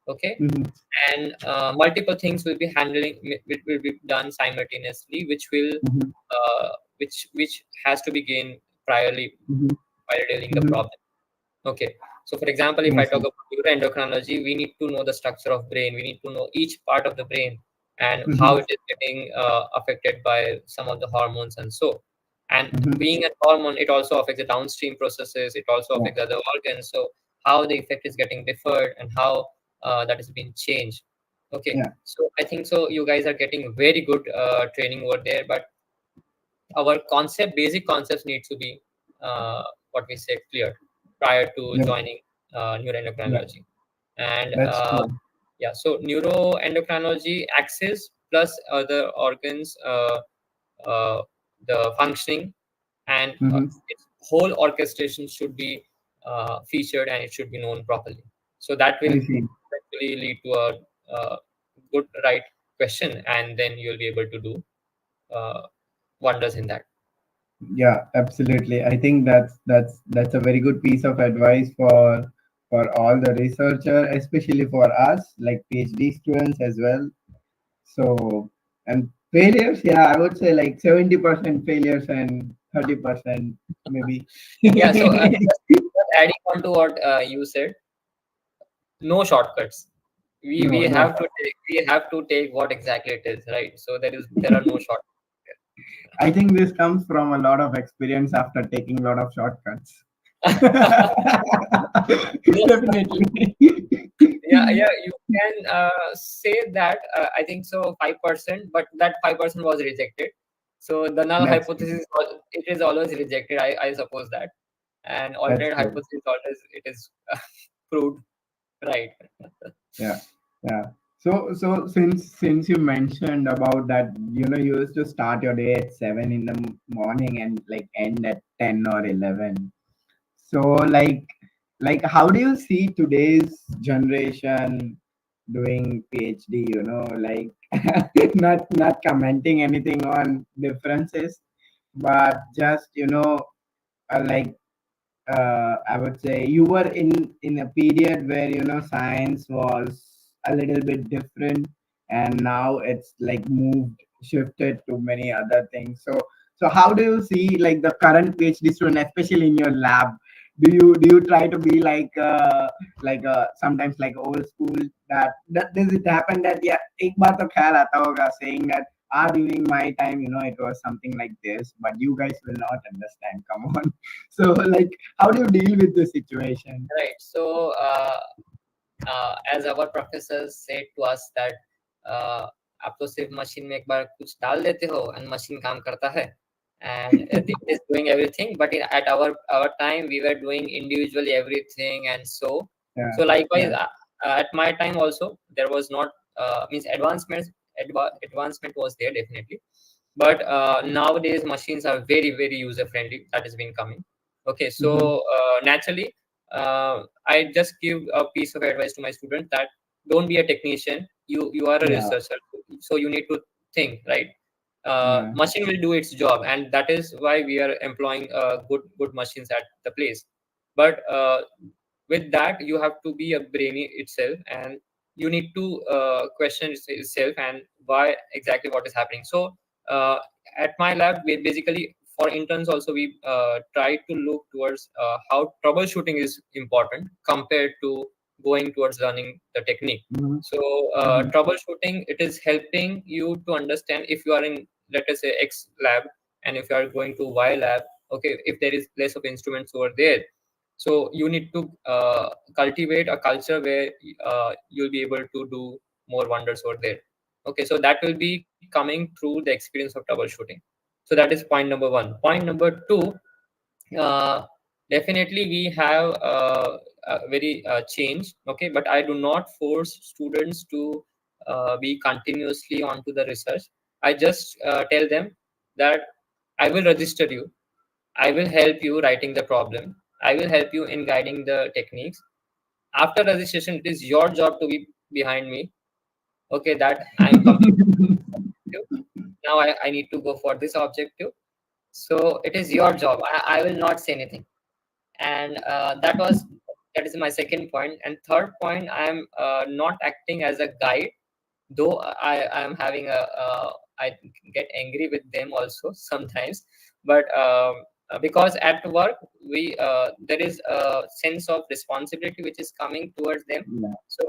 Okay, Mm-hmm. and multiple things will be handling, will be done simultaneously, which will Mm-hmm. which has to be gained priorly Mm-hmm. while dealing the Mm-hmm. problem. Okay. So for example, if I Yes, talk sir. about neuroendocrinology, we need to know the structure of brain. We need to know each part of the brain and how Mm-hmm. it is getting affected by some of the hormones and so. And Mm-hmm. being a hormone, it also affects the downstream processes. It also Yeah. affects other organs. So how the effect is getting deferred and how that is being changed. Okay. Yeah. So I think so. You guys are getting very good training over there, but our basic concepts need to be what we say clear prior to Yeah. joining Yeah. neuroendocrinology. And That's true. yeah, so neuroendocrinology axis plus other organs, uh, the functioning, and Mm-hmm. its whole orchestration should be featured, and it should be known properly. So that will I see. eventually lead to a good right question, and then you'll be able to do uh, wonders in that. Yeah, absolutely. I think that's a very good piece of advice for all the researcher, especially for us, like PhD students as well. So, and failures, yeah, I would say like 70% failures and 30% maybe. Yeah, so just adding on to what you said, no shortcuts. We No, no. have to take what exactly it is, right? So there are no shortcuts. I think this comes from a lot of experience after taking a lot of shortcuts. Yes, Definitely. yeah, you can say that. I think so, 5%, but that 5% was rejected. So the null That's hypothesis, it is always rejected. I suppose that, and that's alternate true. hypothesis always it is proved right. Yeah, yeah. So since you mentioned about that, you used to start your day at 7 in the morning and like end at 10 or 11. So like how do you see today's generation doing PhD? Like not commenting anything on differences, but just like I would say you were in a period where science was a little bit different, and now it's like moved shifted to many other things. So how do you see like the current PhD student, especially in your lab? Do you try to be like sometimes like old school, that does it happen that yeah एक बार तो ख्याल आता होगा saying that during my time it was something like this, but you guys will not understand, come on. So like how do you deal with the situation? Right. So as our professors said to us that uh, आप तो सिर्फ machine में एक बार कुछ डाल देते हो and machine काम करता है, and it is doing everything, but at our time we were doing individually everything, and Yeah, so likewise yeah. at my time also there was not means advancement was there definitely, but nowadays machines are very user friendly. That has been coming. Okay, so Mm-hmm. naturally I just give a piece of advice to my students that don't be a technician. You are a Yeah. researcher, so you need to think, right? Yeah. Machine will do its job, and that is why we are employing good machines at the place. But with that, you have to be a brainy itself, and you need to question itself and why exactly what is happening. So at my lab, we basically, for interns also, we try to look towards how troubleshooting is important compared to going towards learning the technique. Mhm. So Mhm. troubleshooting, it is helping you to understand if you are in, let us say, X lab, and if you are going to Y lab, okay, if there is less of instruments over there, so you need to cultivate a culture where you'll be able to do more wonders over there. Okay, so that will be coming through the experience of troubleshooting. So that is point number one. Point number two, uh, definitely we have a very change, okay, but I do not force students to be continuously onto the research. I just tell them that I will register you, I will help you writing the problem, I will help you in guiding the techniques. After registration, it is your job to be behind me, okay, that I'm completing now. I need to go for this objective, so it is your job. I will not say anything. And that is my second point. And third point, I am not acting as a guide, though I am having a I get angry with them also sometimes. But because at work, we there is a sense of responsibility which is coming towards them. Yeah. So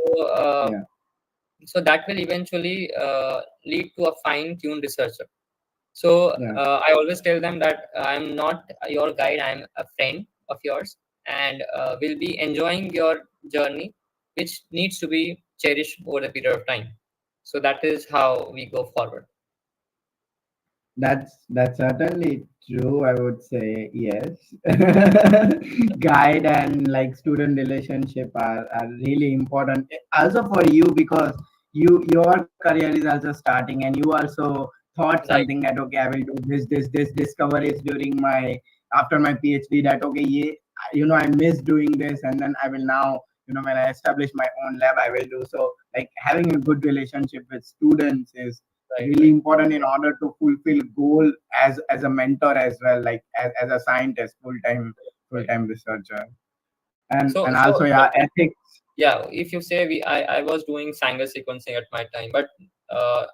Yeah. so that will eventually lead to a fine tuned researcher. So Yeah. I always tell them that I'm not your guide, I'm a friend of yours, and will be enjoying your journey, which needs to be cherished over the period of time. So that is how we go forward. That's certainly true. I would say yes. Guide and like student relationship are really important. Also for you because your career is also starting and you also thought Right, something that okay I will do this discoveries during my after my PhD that okay yeah, I miss doing this and then I will now when I establish my own lab I will do so like having a good relationship with students is right, really right. important in order to fulfill goal as a mentor as well like as a scientist Right. full-time researcher and So, also yeah ethics. yeah, if you say I was doing Sanger sequencing at my time, but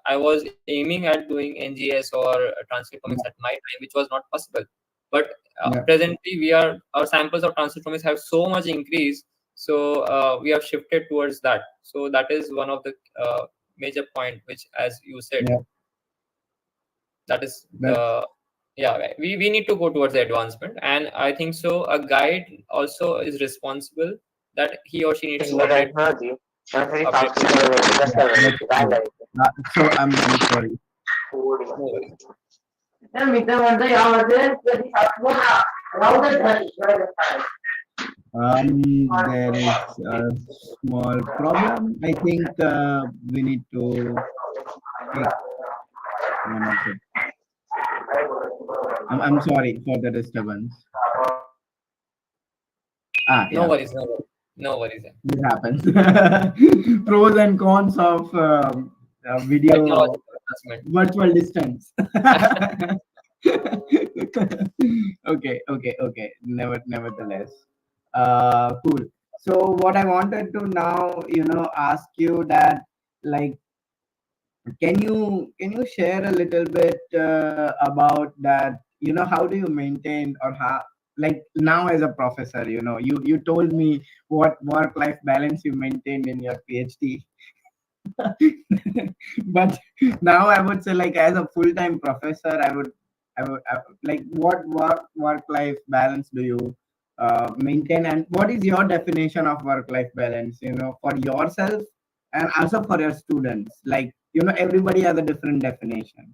I was aiming at doing NGS or transcriptomics at Yeah, my time, which was not possible. But yeah, presently, our samples of transcriptomics have so much increased, so we have shifted towards that. So that is one of the major point, which, as you said, yeah, that is that's yeah, right. We need to go towards the advancement, and I think so a guide also is responsible that he or she needs to update yeah, that's true. So I'm sorry. no worries. There is a small problem. I think we need to take one of the. I'm sorry for the disturbance. No Yeah, worries, no worries, no worries. this happens. Pros and cons of video Technological advancement. virtual distance. Okay. Nevertheless, cool. So what I wanted to now, ask you that, like, can you share a little bit about that? How do you maintain or how, like now as a professor, you told me what work-life balance you maintained in your PhD. But now I would say like as a full-time professor I would like what work-life balance do you maintain and what is your definition of work-life balance for yourself and also for your students like everybody has a different definition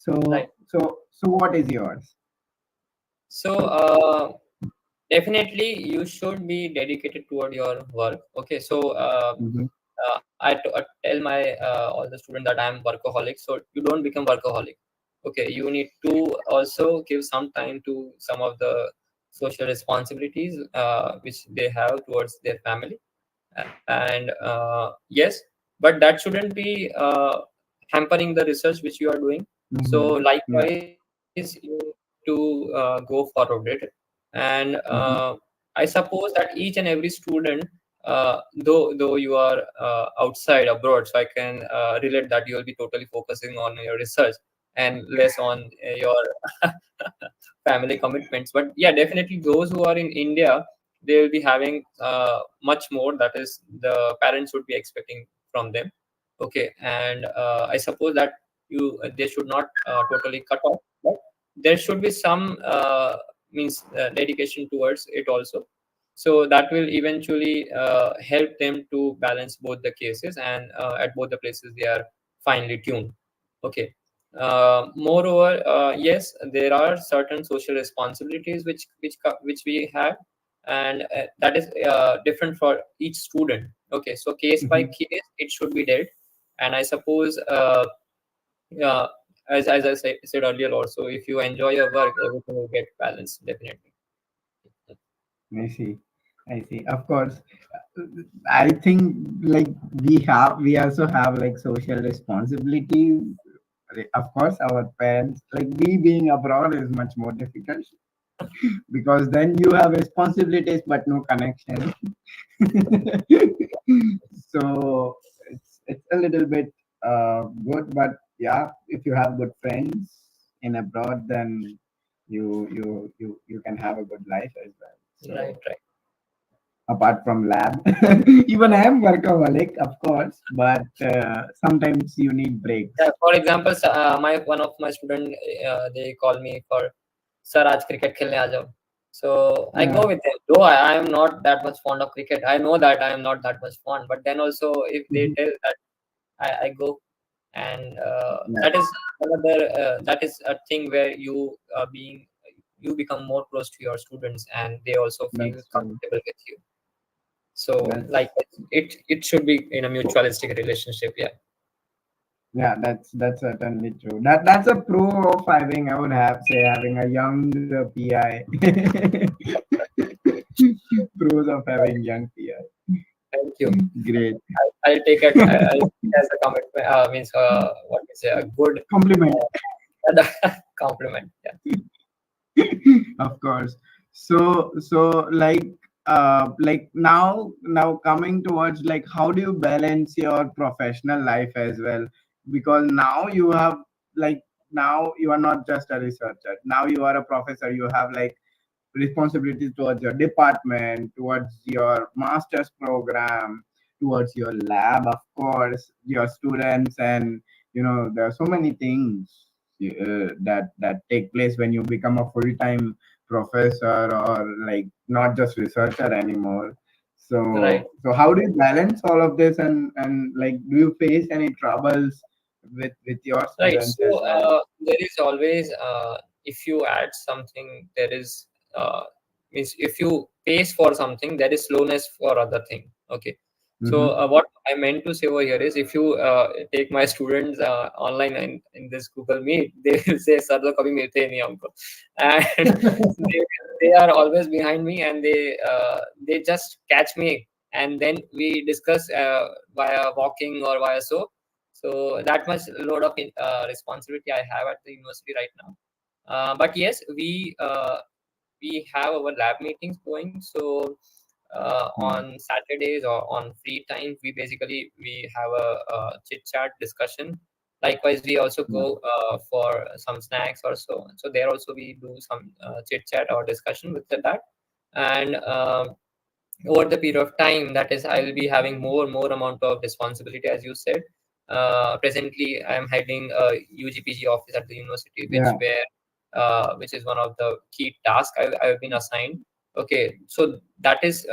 Right. so what is yours? So definitely you should be dedicated toward your work. Okay. So Mhm. tell my all the students that I'm workaholic. So you don't become workaholic. Okay. You need to also give some time to some of the social responsibilities which they have towards their family. And yes, but that shouldn't be hampering the research which you are doing. So Yeah. likewise, you need to go forward it. And I suppose that each and every student, though you are outside abroad, so I can relate that you will be totally focusing on your research and less on your family commitments. But yeah, definitely those who are in India, they will be having much more, that is the parents would be expecting from them. Okay, and I suppose that they should not totally cut off, but there should be some means dedication towards it also. So that will eventually help them to balance both the cases, and at both the places they are finely tuned. Okay. Moreover, yes, there are certain social responsibilities which we have, and that is different for each student. Okay, so case by case it should be dealt. And I suppose uh, as said earlier also, if you enjoy your work, everything will get balanced definitely. I see. I see. Of course, I think like we also have like social responsibilities. Of course, our parents, like we being abroad is much more difficult because then you have responsibilities but no connection. So it's a little bit good, but yeah, if you have good friends in abroad, then you can have a good life as well. Right, So right. apart from lab, even I am workaholic, of course, but sometimes you need breaks. Yeah, for example, my one of my student, they call me for, sir, आज cricket खेलने आ जाओ. So I Yeah. go with them. Though I am not that much fond of cricket, I know that I am not that much fond. But then also, if they Mhm. tell that, I go, and Yeah, that is another. That is a thing where you become more close to your students, and they also feel that's true. comfortable with you. So That's like it should be in a mutualistic relationship. Yeah. Yeah, that's certainly true. That's a pro of having, I would have say, having a young PI. Pros of having young PI. Thank you. Great. I'll take it. I'll take it as a commitment. Means what we say, a good Compliment. compliment. Yeah. Of course. So like now coming towards like how do you balance your professional life as well? Because now you have like now you are not just a researcher. Now you are a professor. You have like responsibilities towards your department, towards your master's program, towards your lab, of course, your students, and there are so many things that take place when you become a full-time professor or like not just researcher anymore. Right. So how do you balance all of this, and like do you face any troubles with your Right. students as So well? there is always, if you add something, there is means if you pays for something, there is slowness for other thing. Okay. So Mm-hmm. what I meant to say over here is, if you take my students online in this Google Meet, they will say, "Sir, to kabhi milte hi nahi humko," and they, they are always behind me, and they just catch me, and then we discuss via walking or via so that much load of responsibility I have at the university right now. But yes, we have our lab meetings going. So on Saturdays or on free time, we have a chit chat discussion. Likewise, we also go for some snacks or so. So there also we do some chit chat or discussion with that. And over the period of time, that is, I will be having more amount of responsibility, as you said. Presently I am heading a UGPG office at the university, Yeah, which is one of the key tasks I've been assigned. Okay, so that is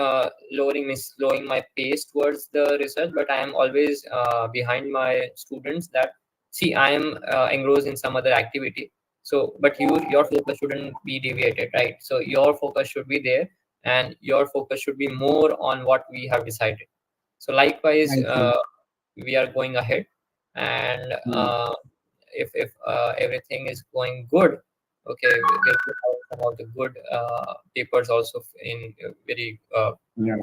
slowing my pace towards the research, but I am always behind my students, that see, I am engrossed in some other activity. So but your focus shouldn't be deviated, right? So your focus should be there, and your focus should be more on what we have decided. So likewise, I see. we are going ahead, and Yeah, if everything is going good, okay, we'll put out some of the good papers also in very yeah.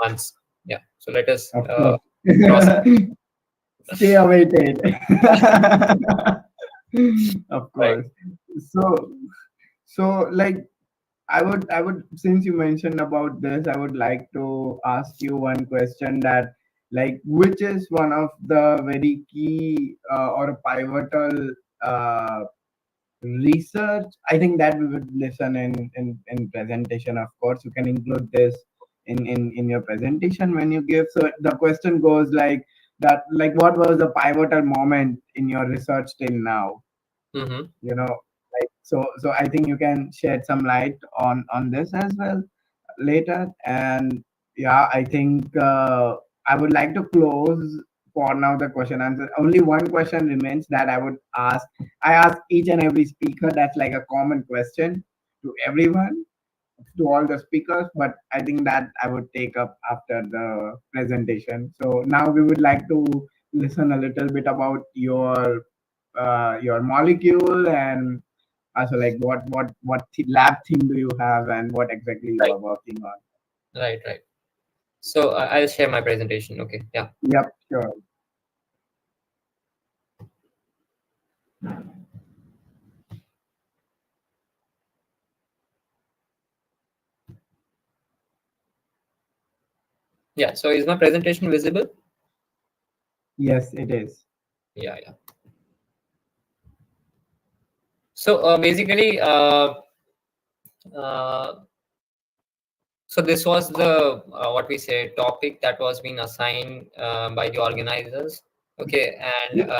months. Yeah. So let us Of course. cross. Stay awaited. Of Right. course. So, like, I would, since you mentioned about this, I would like to ask you one question that, like, which is one of the very key or a pivotal research. I think that we would listen in presentation. Of course, you can include this in your presentation when you give. So the question goes like that, like, what was the pivotal moment in your research till now? Mm-hmm. You know, like, so I think you can shed some light on this as well later. And yeah, I think I would like to close for now the question answer. Only one question remains that I would ask. I ask each and every speaker. That's like a common question to everyone, to all the speakers, but I think that I would take up after the presentation. So now we would like to listen a little bit about your molecule, and also like what lab theme do you have and what exactly you Right. are working on. Right. Right. So I'll share my presentation. Okay. Yeah. Yep, sure. Yeah. So is my presentation visible? Yes, it is. Yeah. Yeah. So basically, uh, so this was the what we say topic that was being assigned by the organizers. Okay, and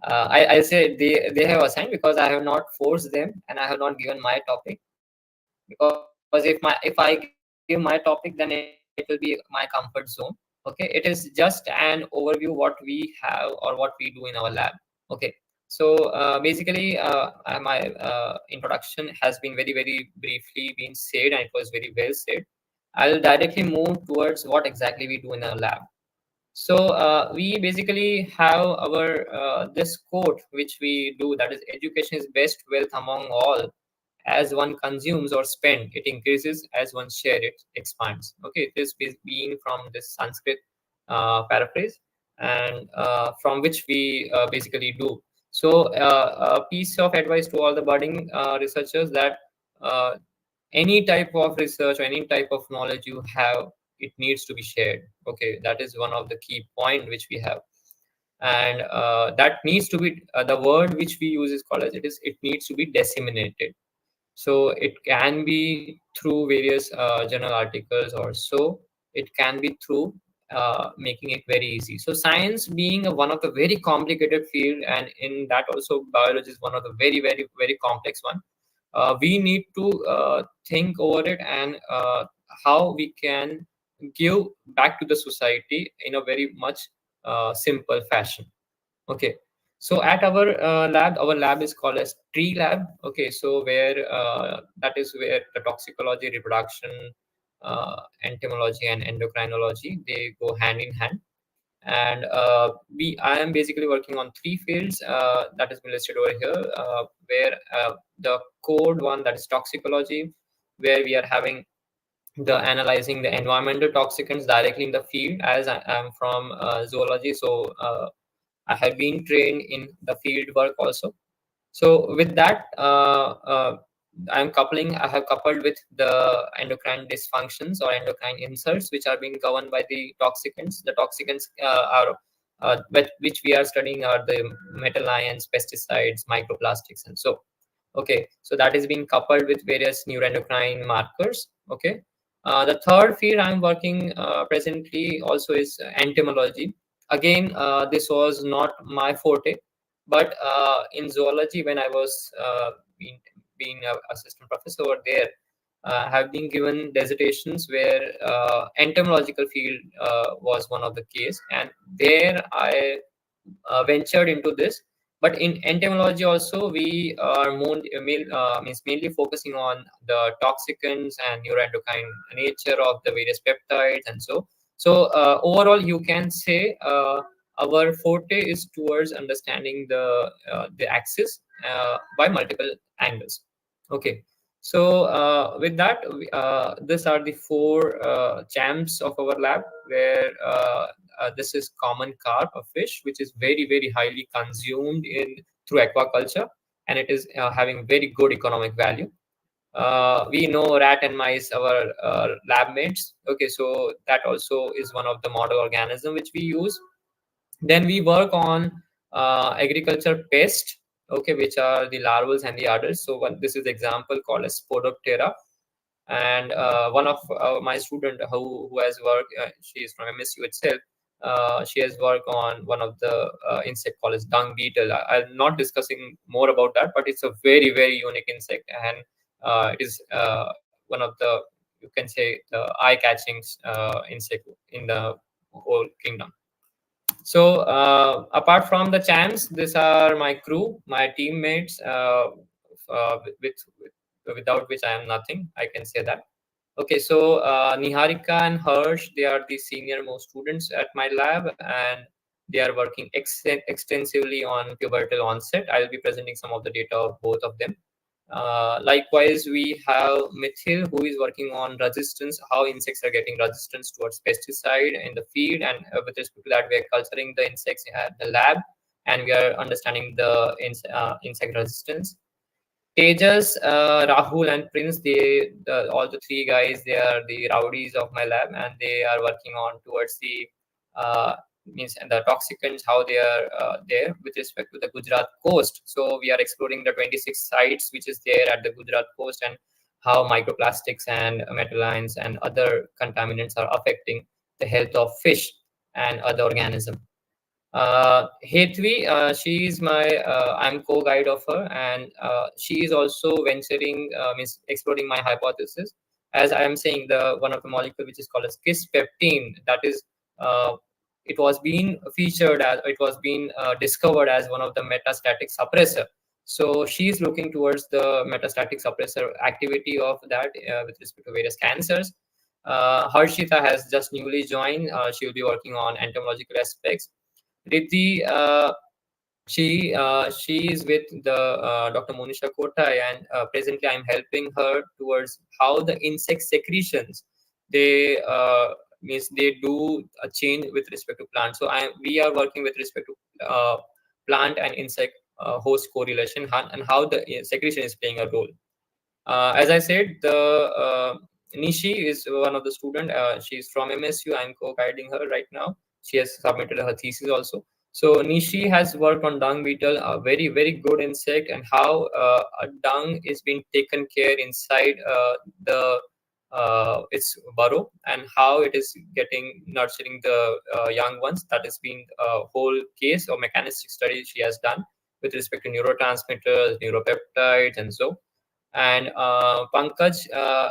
I say they have assigned because I have not forced them and I have not given my topic, because if I give my topic, then it will be my comfort zone. Okay, it is just an overview what we have or what we do in our lab. Okay, so basically my introduction has been very briefly been said, and it was very well said. I'll directly move towards what exactly we do in our lab. So we basically have our this quote which we do, that is, education is best wealth among all. As one consumes or spend, it increases. As one share, it expands. Okay, this is being from this Sanskrit paraphrase, and from which we basically do. So a piece of advice to all the budding researchers, that uh, any type of research or any type of knowledge you have, it needs to be shared. Okay, that is one of the key point which we have. And that needs to be the word which we use is called as, it needs to be disseminated. So it can be through various journal articles, or so it can be through making it very easy. So science being one of the very complicated field, and in that also biology is one of the very complex one. We need to think over it, and how we can give back to the society in a very much simple fashion. Okay, so at our lab is called as tree lab. Okay, so where that is where the toxicology, reproduction, entomology, and endocrinology, they go hand in hand. And I am basically working on three fields that has been listed over here, where the code one, that is toxicology, where we are having the analyzing the environmental toxicants directly in the field. As I am from zoology, so I have been trained in the field work also. So with that, I have coupled with the endocrine dysfunctions or endocrine insults, which are being governed by the toxicants. The toxicants are which we are studying are the metal ions, pesticides, microplastics, and so. Okay, so that is being coupled with various neuroendocrine markers. Okay, the third field I'm working presently also is entomology. Again, this was not my forte, but in zoology, when I was being an assistant professor over there, have been given dissertations where entomological field was one of the case, and there I ventured into this. But in entomology also, we are more means mainly focusing on the toxicants and neuroendocrine nature of the various peptides, and so. So overall, you can say our forte is towards understanding the axis by multiple angles. Okay, So with that, these are the four champs of our lab, where this is common carp, a fish which is very, very highly consumed in through aquaculture, and it is having very good economic value. We know rat and mice, our lab mates. Okay, so that also is one of the model organism which we use. Then we work on agriculture pests, okay, which are the larvals and the adults. So this is the example called as Spodoptera. And one of my student who has worked, she is from MSU itself. She has worked on one of the insect called as dung beetle. I'm not discussing more about that, but it's a very, very unique insect, and it is one of the, you can say, the eye-catching insect in the whole kingdom. So apart from the champs, these are my crew, my teammates, without which I am nothing. I can say that. Okay, so Niharika and Harsh, they are the senior most students at my lab, and they are working extensively on pubertal onset. I will be presenting some of the data of both of them. Likewise, we have Mithil, who is working on resistance, how insects are getting resistance towards pesticide in the field, and with respect to that, we are culturing the insects at the lab, and we are understanding the insect resistance. Tejas, Rahul, and Prince, all the three guys, they are the rowdies of my lab, and they are working on towards the means and the toxicants, how they are there with respect to the Gujarat coast. So we are exploring the 26 sites which is there at the Gujarat coast, and how microplastics and metallines and other contaminants are affecting the health of fish and other organisms. Hetvi, she is my, I'm co-guide of her, and she is also venturing, means exploring my hypothesis. As I am saying, the one of the molecule which is called as kispeptine, that is, it was being featured as, it was being discovered as one of the metastatic suppressor. So she is looking towards the metastatic suppressor activity of that with respect to various cancers. Harshita has just newly joined. She will be working on entomological aspects. Riddhi, she is with the Dr. Monisha Kotai, and presently I'm helping her towards how the insect secretions, they means they do a change with respect to plants. So we are working with respect to plant and insect host correlation, and how the secretion is playing a role. As I said, the Nishi is one of the student. She's from MSU. I'm co-guiding her right now. She has submitted her thesis also. So Nishi has worked on dung beetle, a very, very good insect, and how a dung is being taken care inside the its burrow, and how it is getting nurturing the young ones. That has been a whole case or mechanistic study she has done with respect to neurotransmitters, neuropeptides, and so. And Pankaj,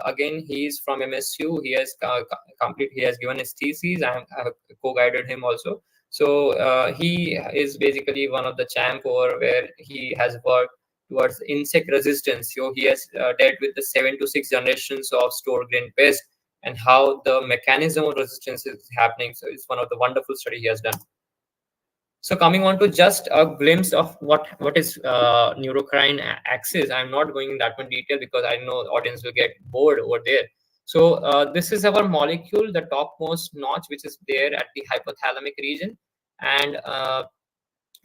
again, he is from MSU. He has he has given his thesis. I have co-guided him also. So he is basically one of the champ over where he has worked towards insect resistance. So he has dealt with the 7 to 6 generations of store grain pest, and how the mechanism of resistance is happening. So it's one of the wonderful study he has done. So coming on to just a glimpse of what is neurocrine axis. I'm not going in that much detail because I know the audience will get bored over there. So this is our molecule, the topmost notch, which is there at the hypothalamic region. And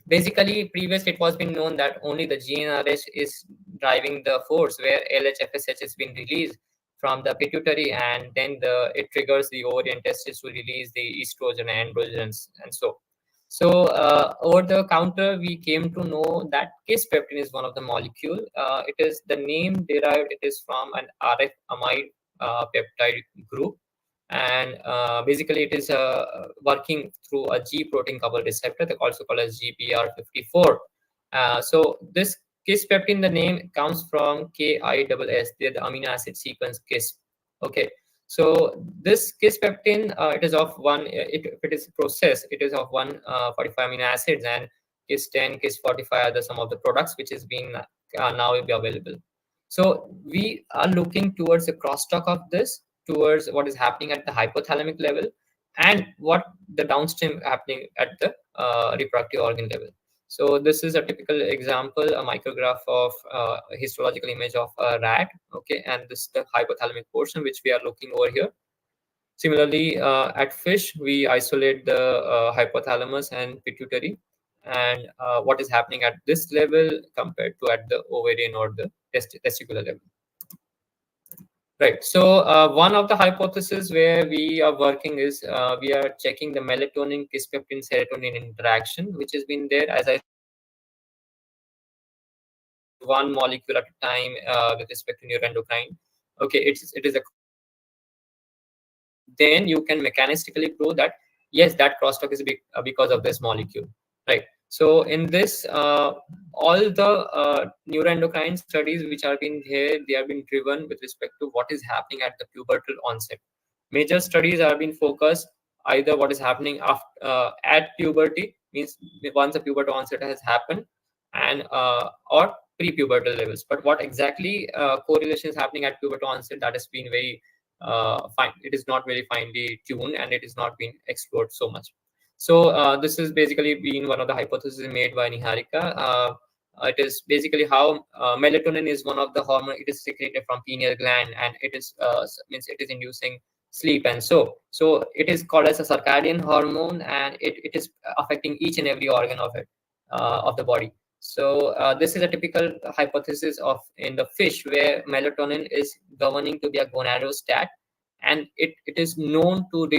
basically, previously it was been known that only the GnRH is driving the force, where LHFSH has been released from the pituitary, and then it triggers the ovary and testes to release the estrogen and androgens, and so. So over the counter, we came to know that kispeptine is one of the molecule. It is the name derived. It is from an RF amide peptide group, and basically it is working through a G protein coupled receptor, also called as GPR54. So this kispeptine, the name comes from KISS, the amino acid sequence KISS. Okay. So this kispeptine, it is of if it is processed, it is of 145 amino acids, and KIS10, KIS45 are some of the products which is being now will be available. So we are looking towards a crosstalk of this, towards what is happening at the hypothalamic level, and what the downstream happening at the reproductive organ level. So this is a typical example, a micrograph of histological image of a rat. Okay, and this is the hypothalamic portion which we are looking over here. Similarly, at fish, we isolate the hypothalamus and pituitary, and what is happening at this level compared to at the ovarian or the testicular level. Right. So one of the hypotheses where we are working is we are checking the melatonin kisspeptin serotonin interaction, which has been there, as I one molecule at a time with respect to neuroendocrine. Okay, it is a, then you can mechanistically prove that yes, that crosstalk is because of this molecule, right? So in this, all the neuroendocrine studies which are being here, they have been driven with respect to what is happening at the pubertal onset. Major studies are being focused either what is happening after, at puberty, means once the pubertal onset has happened, and or pre-pubertal levels. But what exactly correlation is happening at pubertal onset, that has been very fine. It is not very finely tuned, and it is not being explored so much. So this is basically been one of the hypotheses made by Niharika. It is basically how melatonin is one of the hormone. It is secreted from pineal gland, and it is means it is inducing sleep, and so it is called as a circadian hormone, and it is affecting each and every organ of it of the body. So this is a typical hypothesis of in the fish where melatonin is governing to be a gonadostat, and it is known to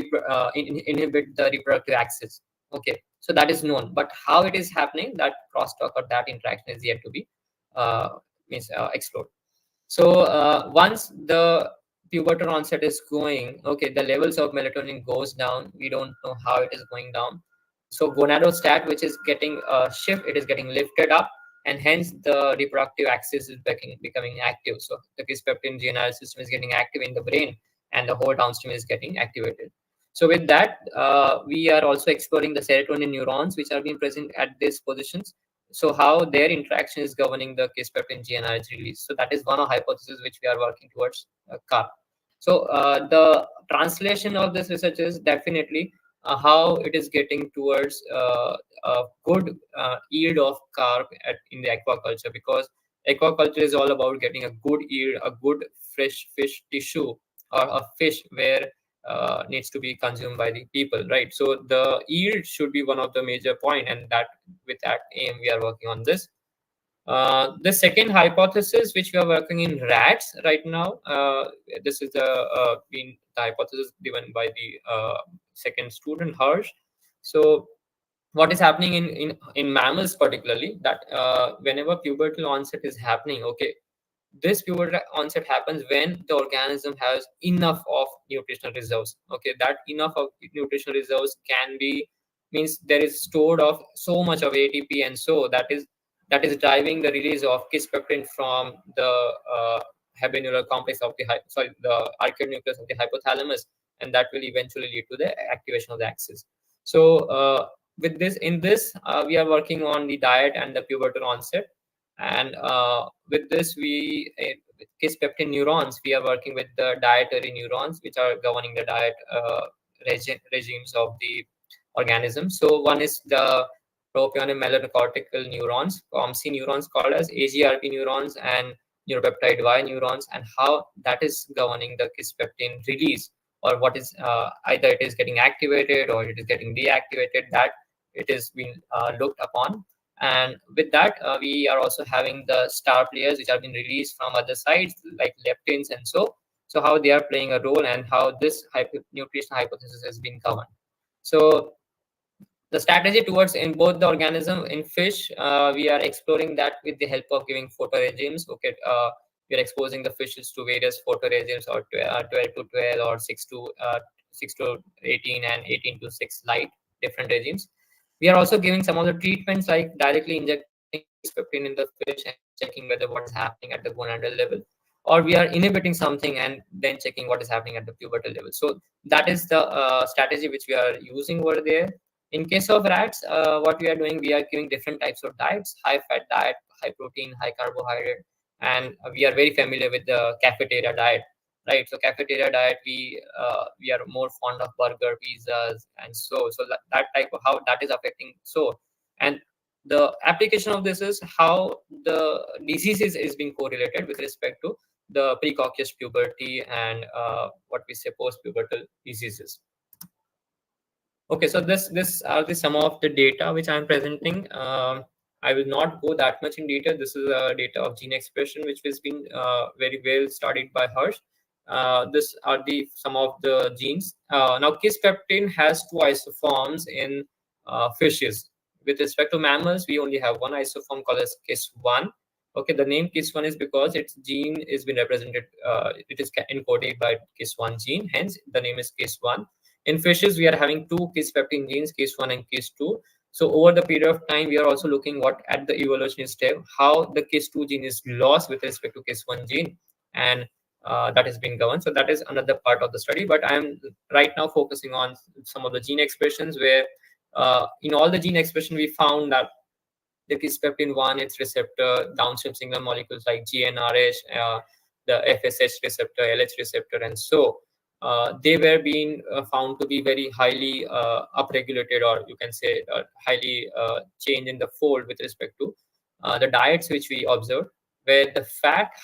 inhibit the reproductive axis. Okay, so that is known, but how it is happening, that crosstalk or that interaction is yet to be explored. So once the pubertal onset is going, okay, the levels of melatonin goes down. We don't know how it is going down. So gonadostat, which is getting a shift, it is getting lifted up, and hence the reproductive axis is becoming active. So the kisspeptin GNRH system is getting active in the brain, and the whole downstream is getting activated. So with that, we are also exploring the serotonin neurons which are being present at these positions. So how their interaction is governing the kisspeptin GNRH release. So that is one of hypotheses which we are working towards CAR. So the translation of this research is definitely how it is getting towards a good yield of carp in the aquaculture, because aquaculture is all about getting a good yield, a good fresh fish tissue, or a fish where needs to be consumed by the people, right? So the yield should be one of the major point, and that with that aim we are working on this. The second hypothesis which we are working in rats right now, this is been the hypothesis given by the second student Harsh. So what is happening in mammals particularly, that whenever pubertal onset is happening, okay, this pubertal onset happens when the organism has enough of nutritional reserves. Okay, that enough of nutritional reserves can be, means there is stored of so much of ATP, and so that is driving the release of kisspeptin from the habenular complex of the the arcuate nucleus of the hypothalamus, and that will eventually lead to the activation of the axis. So with this, in this we are working on the diet and the pubertal onset, and with this we with kisspeptin neurons, we are working with the dietary neurons which are governing the diet regimes of the organism. So one is the propionic melanocortical neurons, COMC neurons called as AGRP neurons, and neuropeptide Y neurons, and how that is governing the kisspeptin release, or what is either it is getting activated or it is getting deactivated, that it is being looked upon. And with that, we are also having the star players which have been released from other sides like leptins, and so how they are playing a role, and how this nutrition hypothesis has been governed. So the strategy towards in both the organism, in fish, we are exploring that with the help of giving photoregimes. Okay, we are exposing the fishes to various photoregimes, or 12 to 12, or 6 to 18, and 18 to 6 light, different regimes. We are also giving some of the treatments like directly injecting kisspeptin in the fish and checking whether what is happening at the gonadal level, or we are inhibiting something and then checking what is happening at the pubertal level. So that is the strategy which we are using over there. In case of rats, what we are doing, we are giving different types of diets: high fat diet, high protein, high carbohydrate, and we are very familiar with the cafeteria diet, right? So cafeteria diet, we are more fond of burger, pizzas, and so that type of how that is affecting. So, and The application of this is how the diseases is being correlated with respect to the precoccus puberty and what we say post-pubertal diseases. Okay, so this are the some of the data which I'm presenting. I will not go that much in detail. This is data of gene expression which has been very well studied by Harsh. This are the some of the genes. Now, kisspeptin has two isoforms in fishes. With respect to mammals, we only have one isoform called as KIS1. Okay, the name KIS1 is because its gene is been represented. It is encoded by KIS1 gene. Hence, the name is KIS1. In fishes, we are having two kisspeptin genes, KIS1 and KIS2. So over the period of time, we are also looking what at the evolutionary step, how the KIS2 gene is lost with respect to KIS1 gene, and that has been governed. So that is another part of the study. But I'm right now focusing on some of the gene expressions where in all the gene expression, we found that the kisspeptin-1, its receptor, downstream signal molecules like GnRH, the FSH receptor, LH receptor, and so they were being found to be very highly upregulated, or you can say highly changed in the fold with respect to the diets which we observed, where the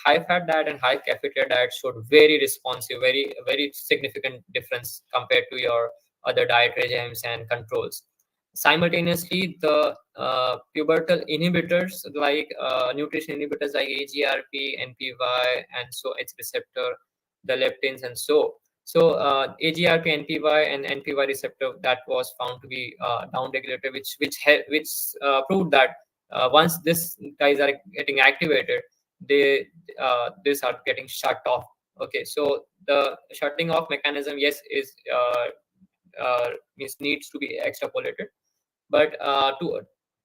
high fat diet and high cafeteria diet showed very responsive, very significant difference compared to your other diet regimes and controls. Simultaneously, the pubertal inhibitors like nutrition inhibitors like AGRP, NPY, and so its receptor, the leptins, and so. So AGRP, NPY, and NPY receptor that was found to be downregulated, which proved that once these guys are getting activated, these are getting shut off. Okay, so the shutting off mechanism, yes, is needs to be extrapolated. But to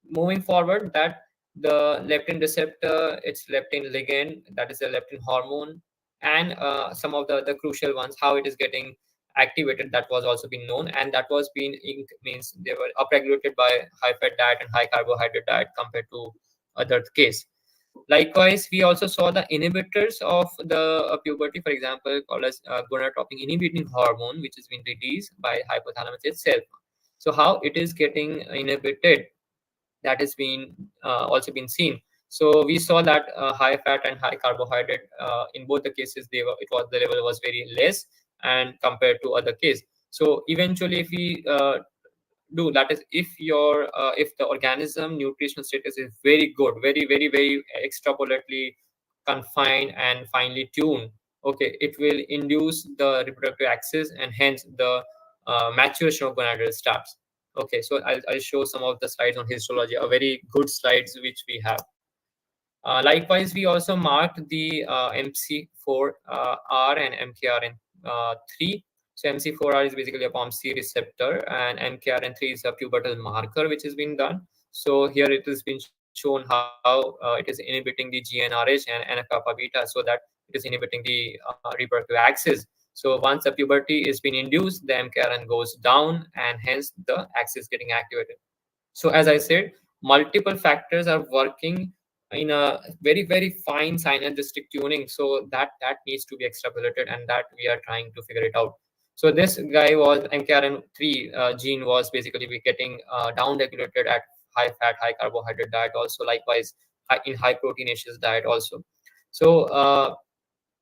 moving forward, that the leptin receptor, its leptin ligand, that is a leptin hormone, and some of the crucial ones, how it is getting activated, that was also been known, and that was being means they were upregulated by high fat diet and high carbohydrate diet compared to other case. Likewise, we also saw the inhibitors of the puberty, for example, called as gonadotropin inhibiting hormone, which has been released by hypothalamus itself. So how it is getting inhibited, that has been also been seen. So we saw that high fat and high carbohydrate in both the cases, the level was very less and compared to other case. So eventually, if we do that, is if the organism nutritional status is very good, very extrapolately confined and finely tuned, okay, it will induce the reproductive axis, and hence the maturation of gonadal starts. Okay, so I'll show some of the slides on histology, a very good slides which we have. Likewise, we also marked the MC4R and MKRN3. So MC4R is basically a POMC receptor, and MKRN3 is a pubertal marker which has been done. So here it has been shown how it is inhibiting the GnRH and NF-kappa beta, so that it is inhibiting the reproductive axis. So once the puberty is being induced, the MKRN goes down, and hence the axis getting activated. So as I said, multiple factors are working in a very fine synergistic tuning. So that needs to be extrapolated, and that we are trying to figure it out. So this guy was MKRN3 gene was basically getting down regulated at high fat, high carbohydrate diet. Also, likewise in high proteinaceous diet also. So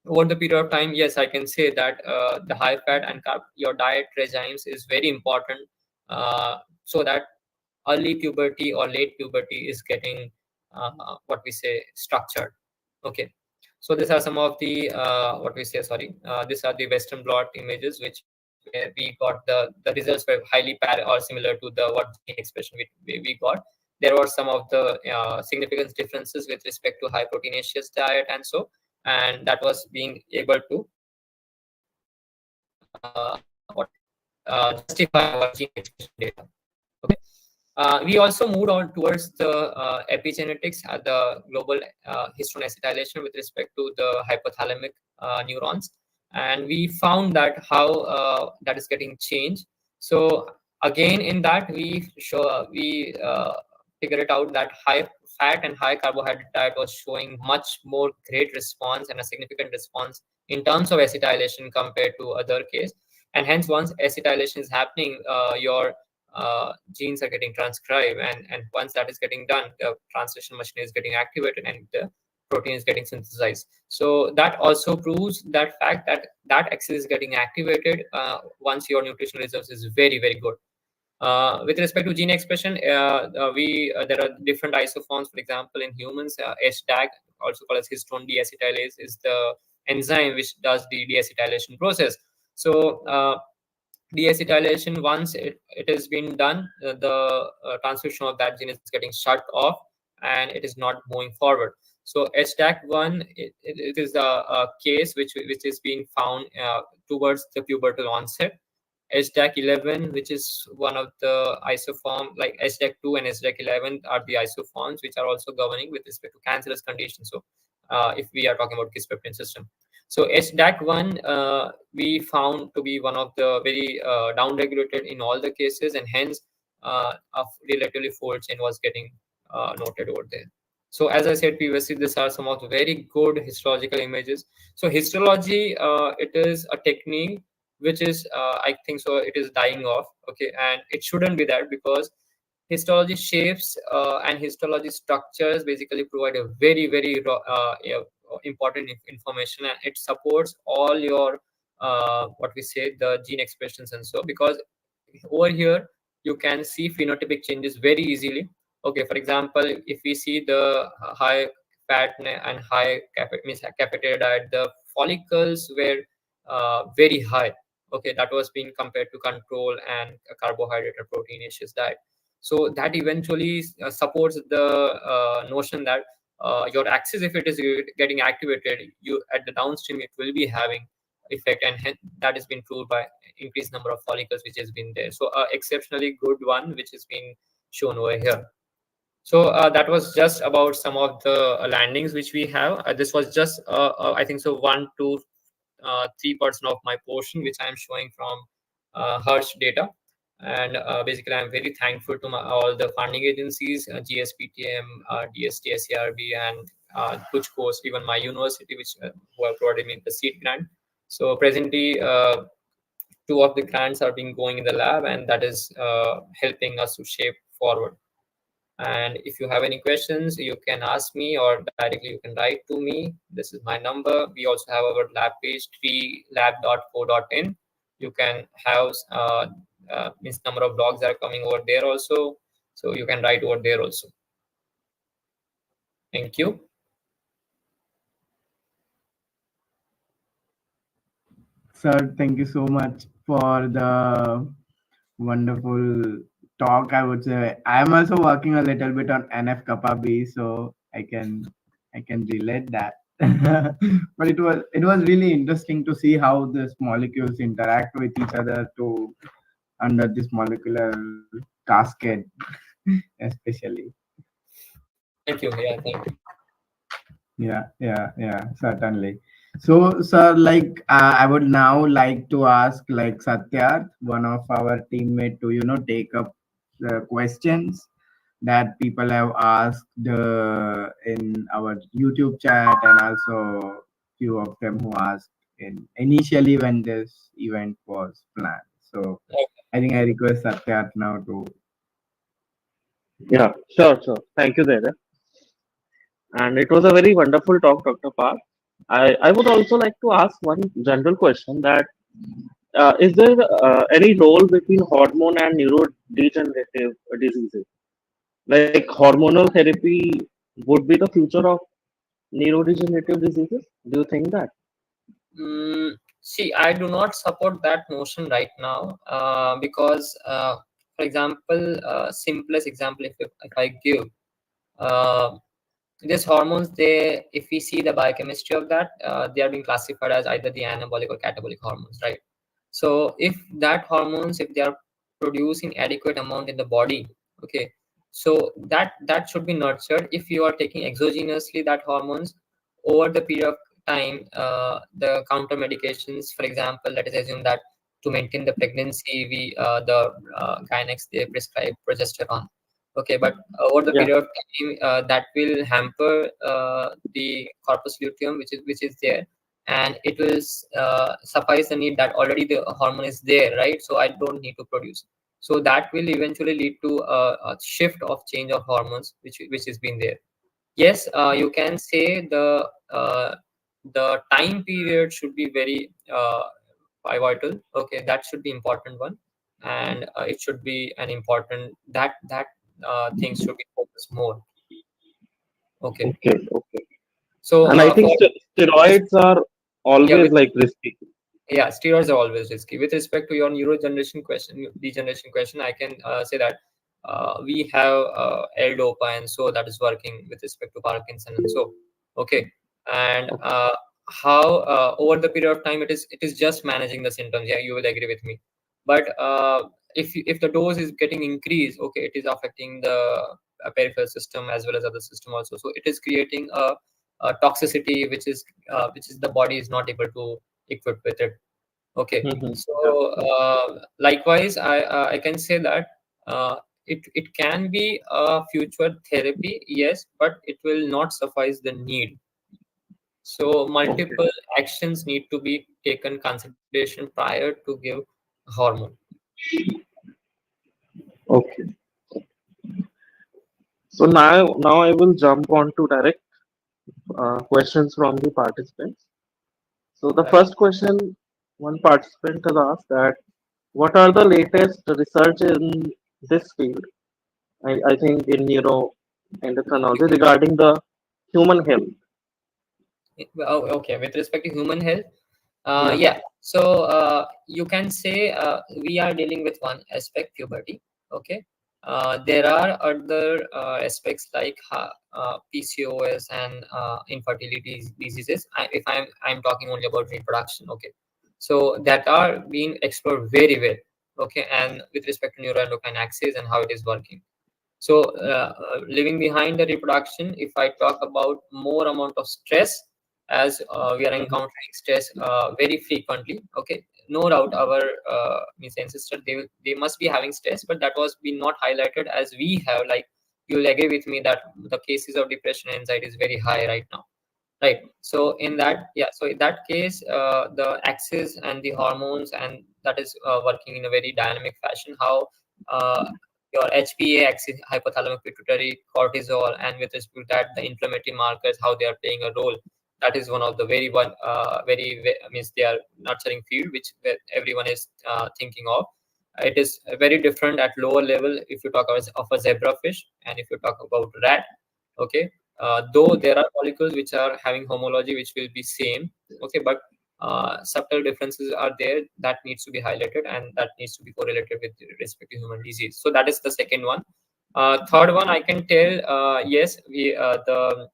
over the period of time, yes, I can say that the high fat and your diet regimes is very important, so that early puberty or late puberty is getting what we say structured. Okay, so these are some of the these are the Western blot images where we got the results were highly or similar to the what gene expression we got. There were some of the significant differences with respect to high proteinaceous diet and so, and that was being able to justify our gene expression data. Okay. We also moved on towards the epigenetics at the global histone acetylation with respect to the hypothalamic neurons, and we found that how that is getting changed. So again, in that we figure it out that high fat and high carbohydrate diet was showing much more great response and a significant response in terms of acetylation compared to other case, and hence once acetylation is happening, your genes are getting transcribed, and once that is getting done, the translation machine is getting activated and the protein is getting synthesized. So that also proves that fact that that axis is getting activated once your nutritional results is very, very good. With respect to gene expression, there are different isoforms. For example, in humans, HDAC, also called as histone deacetylase, is the enzyme which does the deacetylation process. So deacetylation, once it has been done, the transcription of that gene is getting shut off and it is not moving forward. So HDAC1, it is a case which is being found towards the pubertal onset. HDAC11, which is one of the isoform, like HDAC2 and HDAC11 are the isoforms which are also governing with respect to cancerous conditions. So if we are talking about kisspeptin system. So HDAC1 we found to be one of the very downregulated in all the cases, and hence a relatively fold chain was getting noted over there. So as I said previously, these are some of the very good histological images. So histology, it is a technique which is, I think so, it is dying off. Okay, and it shouldn't be that, because histology shapes and histology structures basically provide a very, very important information, and it supports all your what we say, the gene expressions and so, because over here you can see phenotypic changes very easily. Okay, for example, if we see the high fat and high cafeteria diet, the follicles were very high. Okay, that was being compared to control and a carbohydrate or proteinaceous diet. So that eventually supports the notion that your axis, if it is getting activated, you at the downstream it will be having effect, and hence that has been proved by increased number of follicles which has been there. So exceptionally good one which is being shown over here. So that was just about some of the landings which we have. This was just I think so 1 to 3% of my portion which I am showing from Hirsch data. And basically I'm very thankful to all the funding agencies, GSPTM, DST, SCRB, and which course even my university, which who have provided me the seed grant. So presently 2 of the grants are being going in the lab, and that is helping us to shape forward. And if you have any questions, you can ask me, or directly you can write to me. This is my number. We also have our lab page, treelab.co.in. You can have means number of blogs that are coming over there also. So you can write over there also. Thank you. Sir, thank you so much for the wonderful talk. I would say I am also working a little bit on NF kappa B, so I can relate that. But it was really interesting to see how these molecules interact with each other to under this molecular cascade, especially. Thank you. Yeah, thank you. Yeah, certainly. So, sir, like I would now like to ask, like Satyarth, one of our teammate, to take up the questions that people have asked in our YouTube chat, and also few of them who asked initially when this event was planned. So, I think I request Satyarth now to. Yeah, sure. Thank you, Dede. And it was a very wonderful talk, Dr. Park. I would also like to ask one general question that is there any role between hormone and neurodegenerative diseases? Like hormonal therapy would be the future of neurodegenerative diseases? Do you think that? See, I do not support that notion right now because, for example, simplest example, if I give, these hormones, if we see the biochemistry of that, they are being classified as either the anabolic or catabolic hormones, right? So if that hormones, if they are producing adequate amount in the body, okay, so that should be nurtured. If you are taking exogenously that hormones over the period of time, the counter medications, for example, let us assume that to maintain the pregnancy, the gynecologists, they prescribe progesterone. Okay, but over the Yeah. period of time, that will hamper the corpus luteum, which is there, and it will suffice the need that already the hormone is there, right? So I don't need to produce. So that will eventually lead to a shift of change of hormones, which has been there. Yes, you can say the time period should be very pivotal. Okay, that should be important one, and it should be an important that things should be focused more. Okay, Okay, okay. so And I think for this, steroids are yeah, always with like risky. yeah, steroids are always risky. With respect to your degeneration question, I can say that we have L-DOPA, and so that is working with respect to Parkinson, and so okay, and Okay. how over the period of time it is just managing the symptoms. Yeah, you will agree with me. But if the dose is getting increased, okay, it is affecting the peripheral system as well as other system also. So it is creating a toxicity which is the body is not able to equipped with it. Okay, Mhm. so Yeah, yeah. likewise, I can say that it can be a future therapy, yes, but it will not suffice the need. So Okay, multiple actions need to be taken consideration prior to give hormone. okay. So now I will jump on to direct questions from the participants. So the Right. first question, one participant has asked that what are the latest research in this field? I think in neuroendocrinology regarding the human health. Oh, okay. With respect to human health, Yeah. yeah. So you can say we are dealing with one aspect, puberty. Okay. There are other aspects like PCOS and infertility diseases. If I'm talking only about reproduction, okay. So that are being explored very well. Okay, and with respect to neuroendocrine axis and how it is working. So, leaving behind the reproduction, if I talk about more amount of stress, as we are Mhm. encountering stress very frequently. Okay, no doubt our means ancestor they must be having stress, but that was been not highlighted as we have. Like you will agree with me that the cases of depression and anxiety is very high right now, right? So in that, yeah, so in that case, the axis and the hormones, and that is working in a very dynamic fashion. How uh, your HPA axis, hypothalamic pituitary cortisol, and with respect to that, the inflammatory markers, how they are playing a role. That is one of the means they are nurturing field which everyone is thinking of. It is very different at lower level if you talk of a zebrafish, and if you talk about rat. Okay, though there are molecules which are having homology which will be same. Okay, but subtle differences are there that needs to be highlighted, and that needs to be correlated with respect to human disease. So that is the second one. Third one, I can tell, yes, we the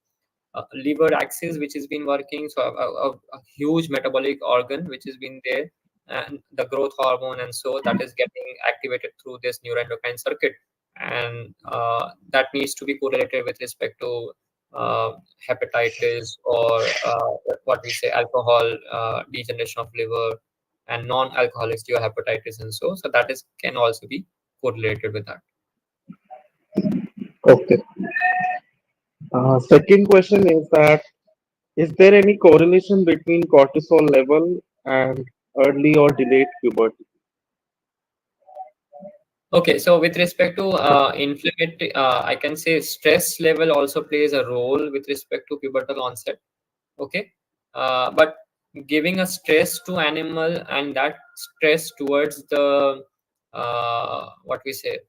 liver axis which has been working, so a huge metabolic organ which has been there, and the growth hormone, and so that is getting activated through this neuroendocrine circuit, and that needs to be correlated with respect to uh, hepatitis, or what we say alcohol, degeneration of liver, and non-alcoholic steatohepatitis, and so that is can also be correlated with that. Okay. Second question is that is there any correlation between cortisol level and early or delayed puberty? Okay, so with respect to inflammatory, I can say stress level also plays a role with respect to pubertal onset. Okay, but giving a stress to animal, and that stress towards the what we say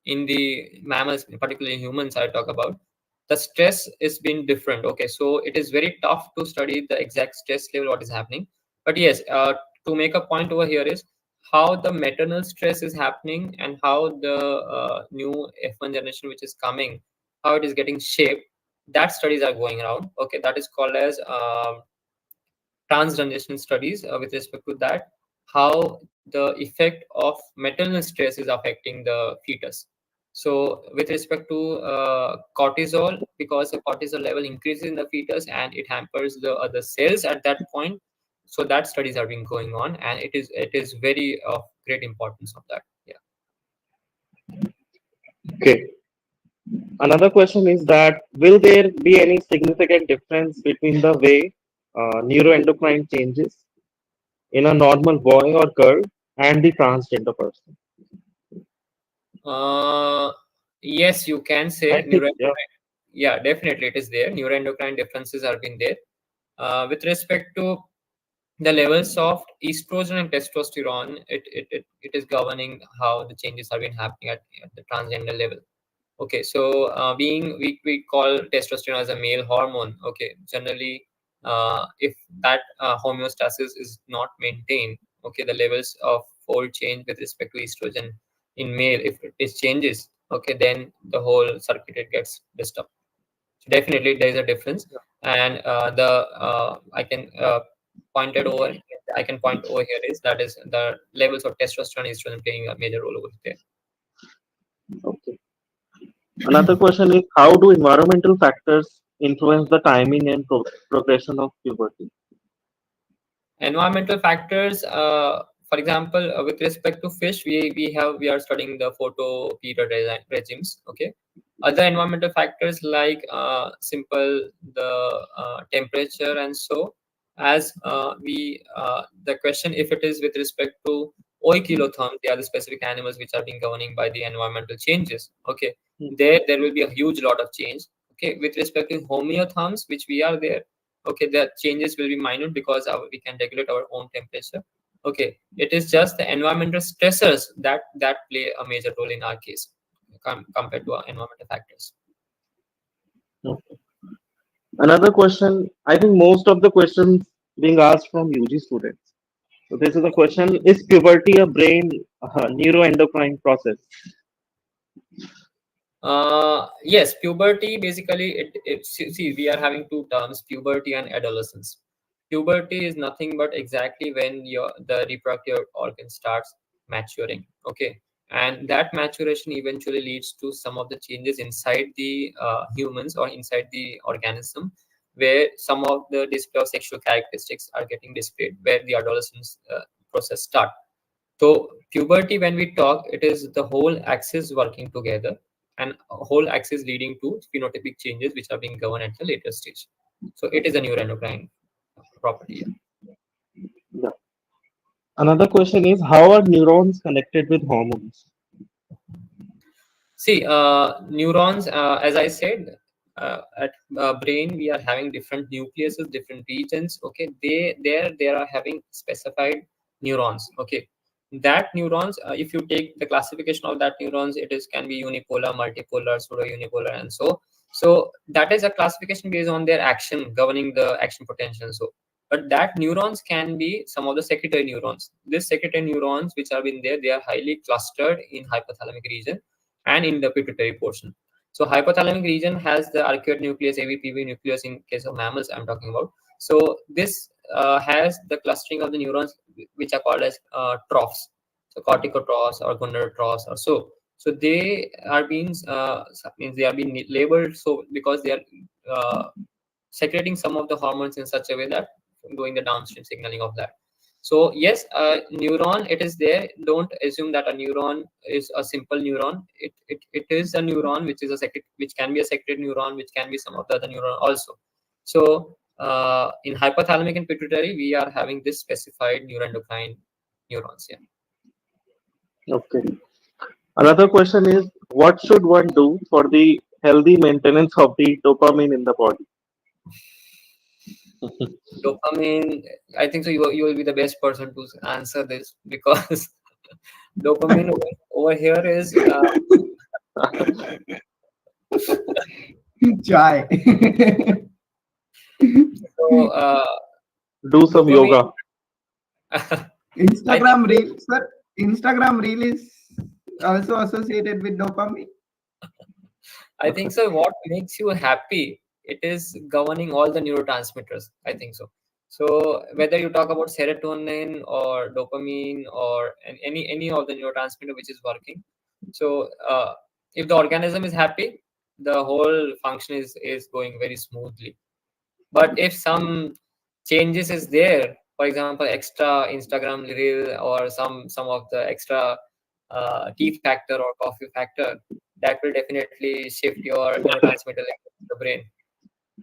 in the mammals, particularly humans, I talk about, the stress is been different. Okay, so it is very tough to study the exact stress level what is happening. But yes, to make a point over here is how the maternal stress is happening, and how the new F1 generation which is coming, how it is getting shaped. That studies are going around. Okay, that is called as transgenerational studies with respect to that, how the effect of maternal stress is affecting the fetus. So with respect to cortisol, because the cortisol level increases in the fetus and it hampers the other cells at that point. So that studies are being going on, and it is very of great importance of that. Yeah. Okay. Another question is that will there be any significant difference between the way neuroendocrine changes in a normal boy or girl and the transgender person? Yes, you can say I think, yeah. yeah, definitely it is there. Neuroendocrine differences have been there. With respect to the levels of estrogen and testosterone, it is governing how the changes have been happening at the transgender level. Okay, so being we call testosterone as a male hormone. Okay, generally, if that homeostasis is not maintained, okay, the levels of fold change with respect to estrogen in male, if it changes, okay, then the whole circuit gets disturbed. So definitely there is a difference, and the I can point it over. I can point over here is that is the levels of testosterone estrogen playing a major role over there. Okay. Another question is, how do environmental factors influence the timing and progression of puberty? Environmental factors, for example, with respect to fish, we are studying the photo period regimes. Okay, other environmental factors like simple the temperature and so as we the question if it is with respect to oikilotherms, they are the specific animals which are being governing by the environmental changes. Okay, there will be a huge lot of change. Okay, with respect to homeotherms, which we are there, okay, the changes will be minute because we can regulate our own temperature. Okay, it is just the environmental stressors that play a major role in our case compared to our environmental factors. Okay. Another question, I think most of the questions being asked from UG students. So this is a question, is puberty a brain neuroendocrine process? Yes, puberty basically see we are having two terms, puberty and adolescence. Puberty is nothing but exactly when the reproductive organ starts maturing. Okay, and that maturation eventually leads to some of the changes inside the humans or inside the organism, where some of the display of sexual characteristics are getting displayed, where the adolescence process start. So puberty, when we talk, it is the whole axis working together and a whole axis leading to phenotypic changes which are being governed at the later stage. So it is a neuroendocrine property. Yeah. Another question is, how are neurons connected with hormones? See, neurons, as I said, at brain we are having different nucleuses, different regions. Okay, they are having specified neurons. Okay, that neurons, if you take the classification of that neurons, it is can be unipolar, multipolar, pseudo unipolar, and so that is a classification based on their action governing the action potential. So, but that neurons can be some of the secretory neurons. These secretory neurons which have been there, they are highly clustered in hypothalamic region and in the pituitary portion. So hypothalamic region has the arcuate nucleus, AVPV nucleus in case of mammals I'm talking about. So this has the clustering of the neurons which are called as troughs. So corticotroughs or gonadotroughs or so. So they are being means they are being labeled so because they are secreting some of the hormones in such a way that doing the downstream signaling of that. So yes, a neuron, it is there. Don't assume that a neuron is a simple neuron. It is a neuron which is which can be a secreted neuron, which can be some of the other neuron also. So in hypothalamic and pituitary, we are having this specified neuroendocrine neurons. Yeah. Okay. Another question is, what should one do for the healthy maintenance of the dopamine in the body? Dopamine, I think so. You will be the best person to answer this because dopamine over here is Chai. so Do some dopamine. yoga. Instagram reel, sir. Instagram reel is also associated with dopamine. I think so. What makes you happy? It is governing all the neurotransmitters. I think so. So whether you talk about serotonin or dopamine or any of the neurotransmitter which is working, so if the organism is happy, the whole function is going very smoothly. But if some changes is there, for example, extra Instagram reel or some of the extra tea factor or coffee factor, that will definitely shift your neurotransmitter level in the brain,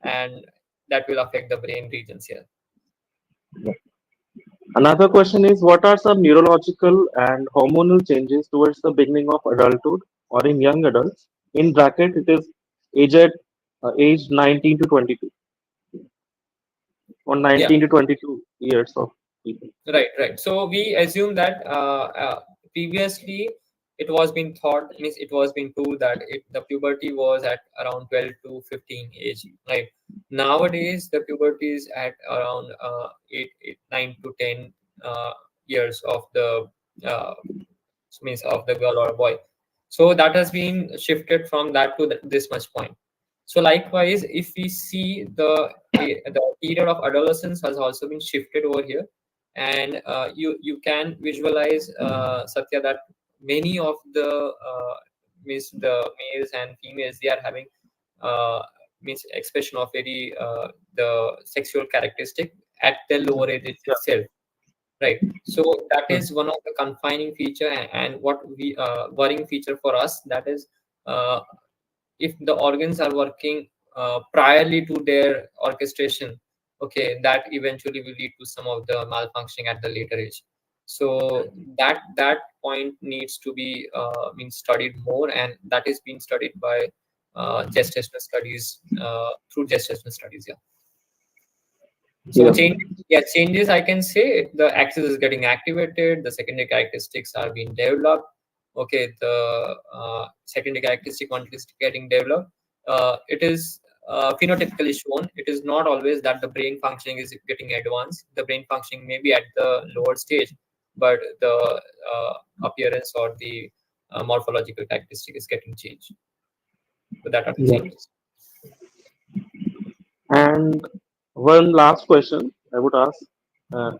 and that will affect the brain regions here. Another question is, what are some neurological and hormonal changes towards the beginning of adulthood or in young adults? In bracket, it is age 19 to 22 or Yeah. 19 to 22 years of people. Right. So we assume that previously it was been thought, means it was been told that the puberty was at around 12 to 15 age. Right. Nowadays the puberty is at around 9 to 10 years of the uh, means of the girl or boy. So that has been shifted from that to this much point. So likewise, if we see the period of adolescence has also been shifted over here, and you can visualize, Satya, that many of the means the males and females, they are having uh, means expression of very the sexual characteristic at the lower age Yeah. itself. Right. So that Hmm. is one of the confining feature, and what we worrying feature for us, that is uh, if the organs are working priorly to their orchestration, okay, that eventually will lead to some of the malfunctioning at the later age. So that point needs to be being studied more, and that is being studied by gestational studies, through gestational studies. Yeah. So Yeah. changes I can say, the axis is getting activated, the secondary characteristics are being developed. Okay, the secondary characteristic quantities getting developed. It is phenotypically shown. It is not always that the brain functioning is getting advanced. The brain functioning may be at the lower stage, but the appearance or the morphological characteristic is getting changed. So that are the Yeah. changes. And one last question I would ask. Uh,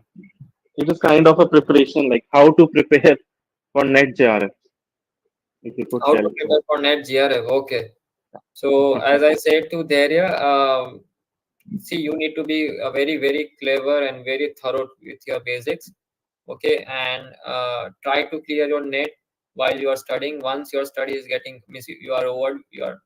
it is kind of a preparation, like how to prepare for net JRF, if you could How tell. to prepare for net GRF? Okay. So as I said to Dhairya, see, you need to be very clever and very thorough with your basics. Okay, and try to clear your net while you are studying. Once your study is getting, means you are over,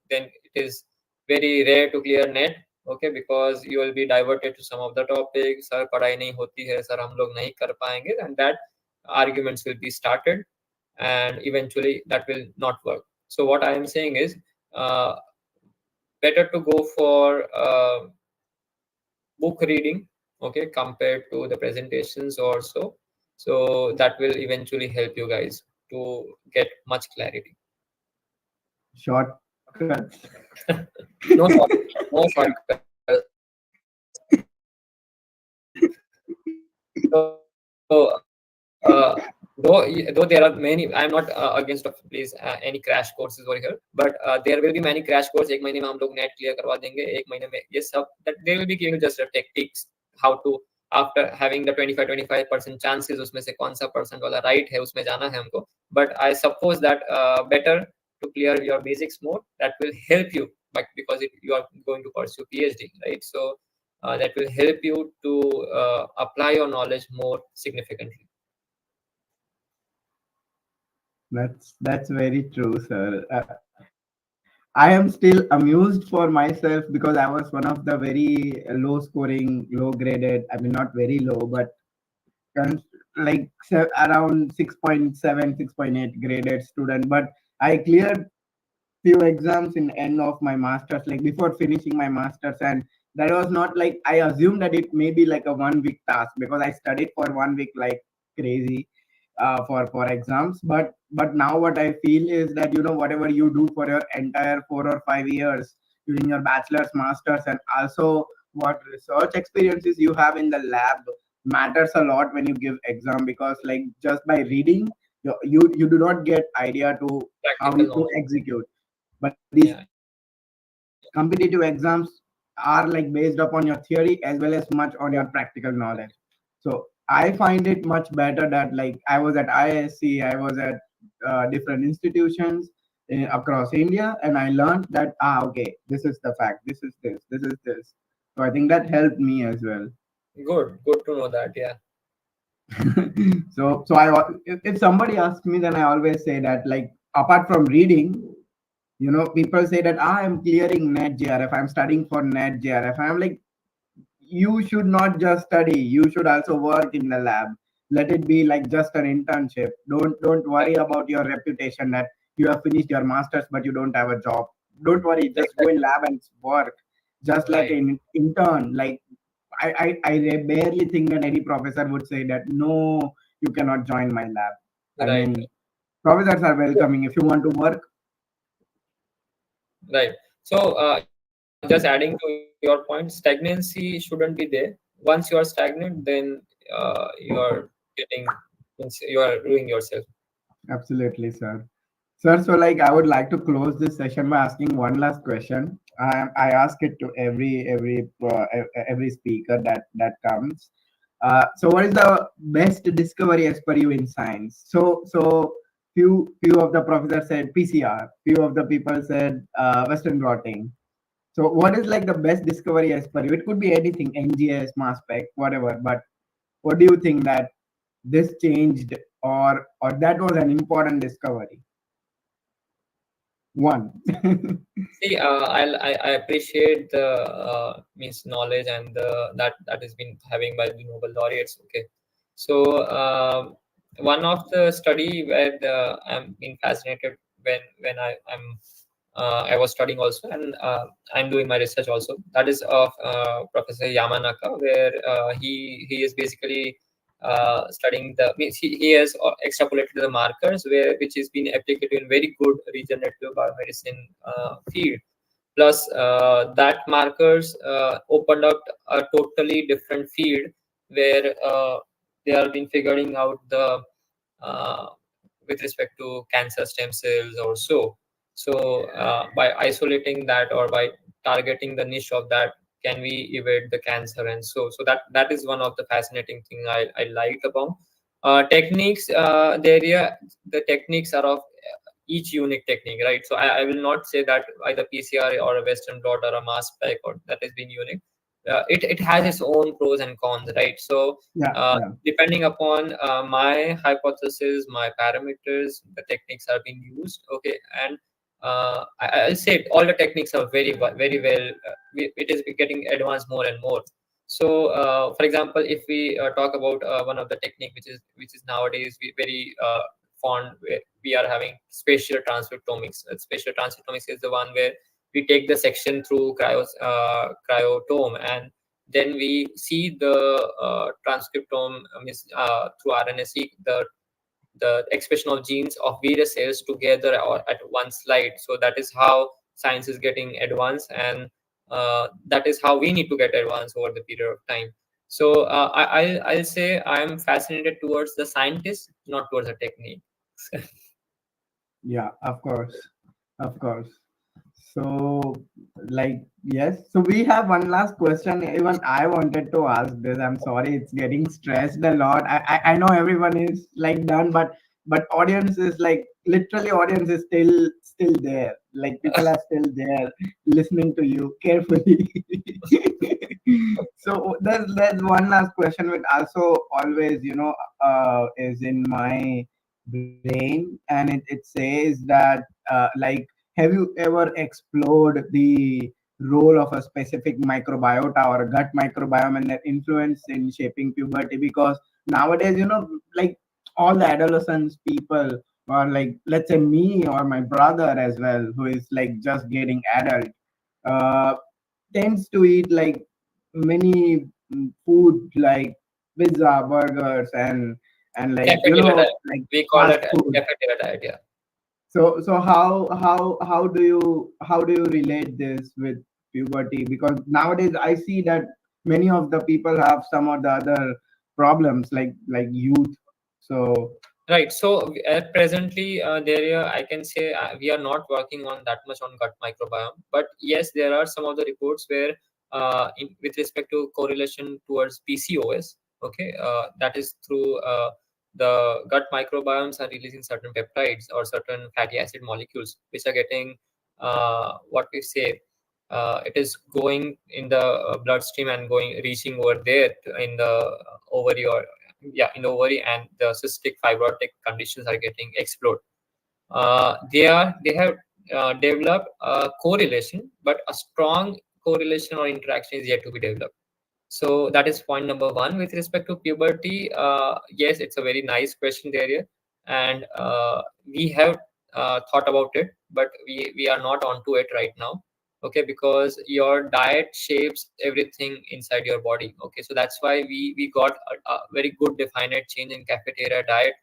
then it is very rare to clear net. Okay, because you will be diverted to some of the topics. Sir, पढ़ाई नहीं होती है, sir हम लोग नहीं कर पाएंगे, and that arguments will be started, and eventually that will not work. So what I am saying is, uh, better to go for book reading, okay, compared to the presentations or so. So that will eventually help you guys to get much clarity. Shortcuts. No shortcuts, no shortcuts. So though there are many, I am not against of please any crash courses over here, but there will be many crash courses. एक महीने में हम लोग net clear करवा देंगे, एक महीने में ये सब, that they will be giving just a tactics how to, after having the 25% chances, उसमें से कौन सा percent वाला right है, उसमें जाना है हमको. But I suppose that better to clear your basics more. That will help you, but because you are going to pursue PhD, right? So that will help you to apply your knowledge more significantly. That's very true, sir. I am still amused for myself because I was one of the very low scoring, low graded. I mean, not very low, but like around 6.7, 6.8 graded student. But I cleared few exams in end of my masters, like before finishing my masters, and that was not like I assumed that it may be like a 1 week task because I studied for 1 week like crazy for exams. But now what I feel is that whatever you do for your entire 4 or 5 years during your bachelor's, masters, and also what research experiences you have in the lab matters a lot when you give exam, because like just by reading you do not get idea to how Practical you to knowledge. execute. But these Yeah. competitive exams are like based upon your theory as well as much on your practical knowledge. So I find it much better that like I was at ISC, I was at different institutions across India, and I learned that okay, this is the fact, this is this. So I think that helped me as well. Good to know that. Yeah. So if somebody asks me, then I always say that like apart from reading, people say that I'm clearing net JRF, I'm studying for net JRF. I'm like, you should not just study, you should also work in the lab. Let it be like just an internship. Don't worry about your reputation that you have finished your masters but you don't have a job. Don't worry, just go in Exactly. lab and work just like Right. an intern. Like I barely think that any professor would say that no, you cannot join my lab. I Right. mean, professors are welcoming. If you want to work, Right. So, just adding to your point, stagnancy shouldn't be there. Once you are stagnant, then you are getting, means you are ruining yourself. absolutely, sir. Sir, so like I would like to close this session by asking one last question. I ask it to every speaker that comes. So, what is the best discovery as per you in science? So few of the professors said PCR. Few of the people said Western blotting. So, what is like the best discovery as per you? It could be anything, NGS, mass spec, whatever. But what do you think that this changed or that was an important discovery? One. See, I appreciate the means knowledge and that has been having by the Nobel laureates. Okay, so one of the study where I'm being fascinated when I was studying also, and I'm doing my research also. That is of Professor Yamanaka, where he is basically studying the means he has extrapolated the markers where which is being applied in very good regenerative biomedicine field. Plus, that markers opened up a totally different field where they have been figuring out the uh, with respect to cancer stem cells or so. So by isolating that or by targeting the niche of that, can we evade the cancer? And so that is one of the fascinating thing I liked about techniques. The techniques are of each unique technique, right? So I will not say that either PCR or a Western blot or a mass spec or that has been unique. It has its own pros and cons, right? So Yeah, yeah, depending upon my hypothesis, my parameters, the techniques are being used. Okay, and I'll say all the techniques are very well. It is getting advanced more and more. So, for example, if we talk about one of the technique which is nowadays very fond, we are having spatial transcriptomics. Spatial transcriptomics is the one where we take the section through cryotome, and then we see the transcriptome through RNA-seq, the expression of genes of various cells together or at one slide. So that is how science is getting advanced, and that is how we need to get advanced over the period of time. So I'll say I'm fascinated towards the scientist, not towards the technique. yeah, of course, of course. So, like, yes. So we have one last question. Even I wanted to ask this. I'm sorry, it's getting stressed a lot. I know everyone is like done, but audience is like literally audience is still there. Like people are still there listening to you carefully. So there's one last question which also always is in my brain, and it says that like have you ever explored the role of a specific microbiota or a gut microbiome and their influence in shaping puberty? Because nowadays, like all the adolescents people, or like let's say me or my brother as well, who is like just getting adult, uh, tends to eat like many food like pizza, burgers, and like Cafeteria diet. like We call fast it food. cafeteria diet. Yeah. So how do you relate this with puberty? Because nowadays I see that many of the people have some or the other problems like youth. So Right. So at presently, there I can say we are not working on that much on gut microbiome, but yes, there are some of the reports where, with respect to correlation towards PCOS, okay, that is through the gut microbiomes are releasing certain peptides or certain fatty acid molecules, which are getting what we say. It is going in the bloodstream and going reaching over there in the ovary or in the ovary, and the cystic fibrotic conditions are getting explode. They have developed a correlation, but a strong correlation or interaction is yet to be developed. So that is point number one. With respect to puberty, yes, it's a very nice question there, and we have thought about it, but we are not onto it right now. Okay, because your diet shapes everything inside your body. Okay, so that's why we got a very good definite change in cafeteria diet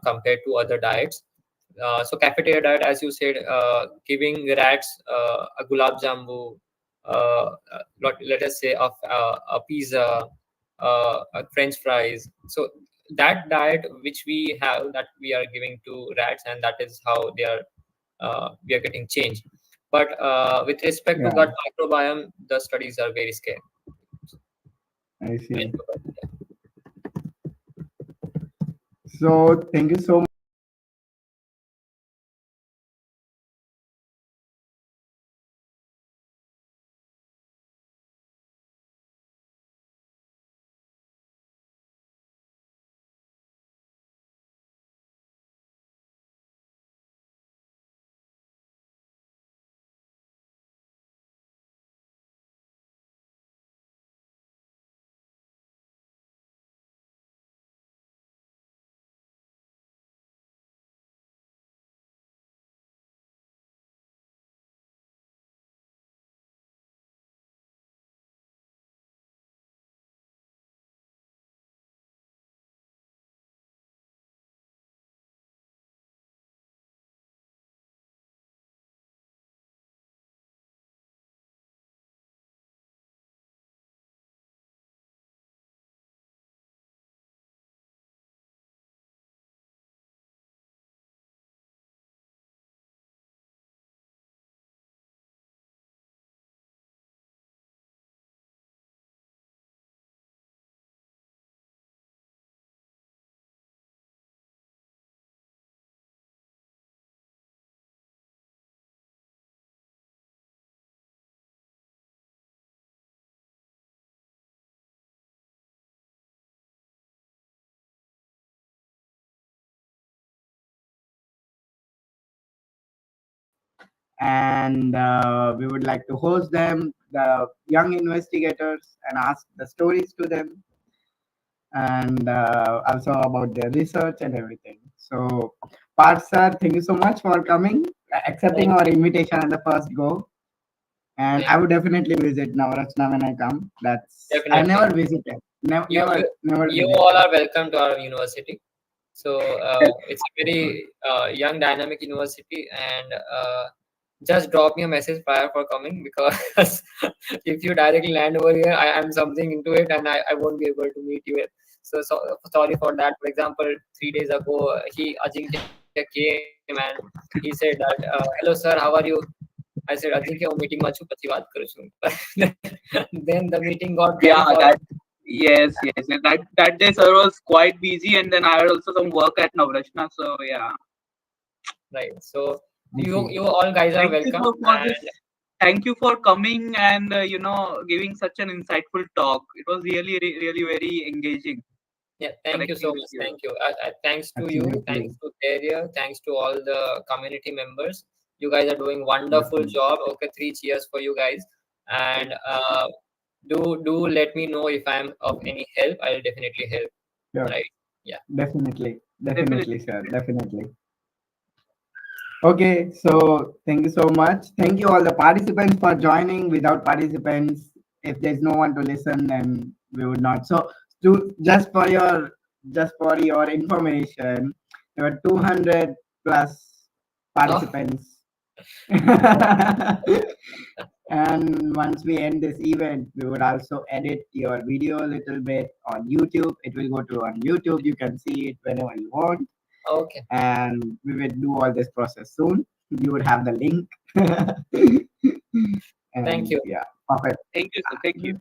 compared to other diets. So cafeteria diet, as you said, giving rats a gulab jambu, let us say a pizza, French fries. So that diet which we have, that we are giving to rats, and that is how we are getting changed. But with respect to Yeah, gut microbiome, the studies are very scary. I see. So thank you so and we would like to host them, the young investigators, and ask the stories to them, and also about their research and everything. So, Parth sir, thank you so much for coming, accepting Thank our invitation at the first go. And thank I would definitely visit Navaratna when I come. I Definitely. never visited, You, you never you all visited. are welcome to our university. So it's a very young, dynamic university, and just drop me a message prior for coming, because if you directly land over here, I am something into it, and I won't be able to meet you. So sorry for that. For example, 3 days ago, Ajinkya came and he said that, "Hello sir, how are you?" I said, "Ajinkya, હું meeting માં છું, પછી વાત કરું છું." Then the meeting got Yeah, gone for. that yes. And that day sir was quite busy, and then I had also some work at Navrashna. So yeah, Right. So I see. you all guys are thank you welcome, for this. and Thank you for coming and giving such an insightful talk. It was really very engaging yeah, thank you connecting so with much. you. Thank you. Thanks to you. Absolutely. Thanks to Daria. Thanks to all the community members. You guys are doing wonderful Definitely. job. Okay, 3 cheers for you guys. And do let me know if I'm of any help. I'll definitely help. Sure. Right. Yeah. Definitely. Definitely. Definitely, sir. Definitely. Okay, so thank you so much. Thank you all the participants for joining. Without participants, if there's no one to listen, then we would not. So, just for your information, there were 200 plus Oh, participants. And once we end this event, we would also edit your video a little bit on YouTube. It will go to on YouTube. You can see it whenever you want, okay. and we will do all this process soon. You would have the link. Thank And you. yeah, perfect. Thank you, sir. Thank you.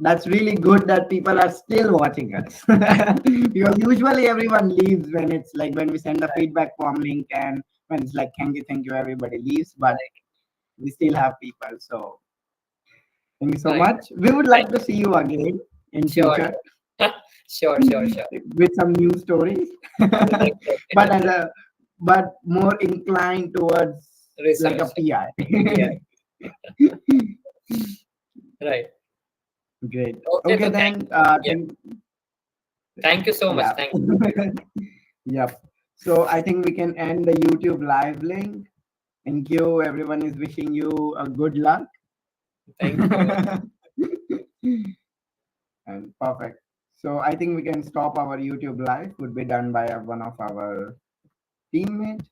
That's really good that people are still watching us. Because usually everyone leaves when it's like when we send the feedback form link, and when it's like thank you, everybody leaves, but we still have people. So thank you so Right. much. We would Thank like to see you again in Sure. future Sure. with some new stories. But as a but more inclined towards like a Research. PI. Yeah. Right. Great. Okay, Okay, so then. thank you so much. Yeah. Thank you. Yep. So I think we can end the YouTube live link. Thank you. Everyone is wishing you a good luck. Thank you. And perfect. So I think we can stop our YouTube live. Would be done by one of our teammates.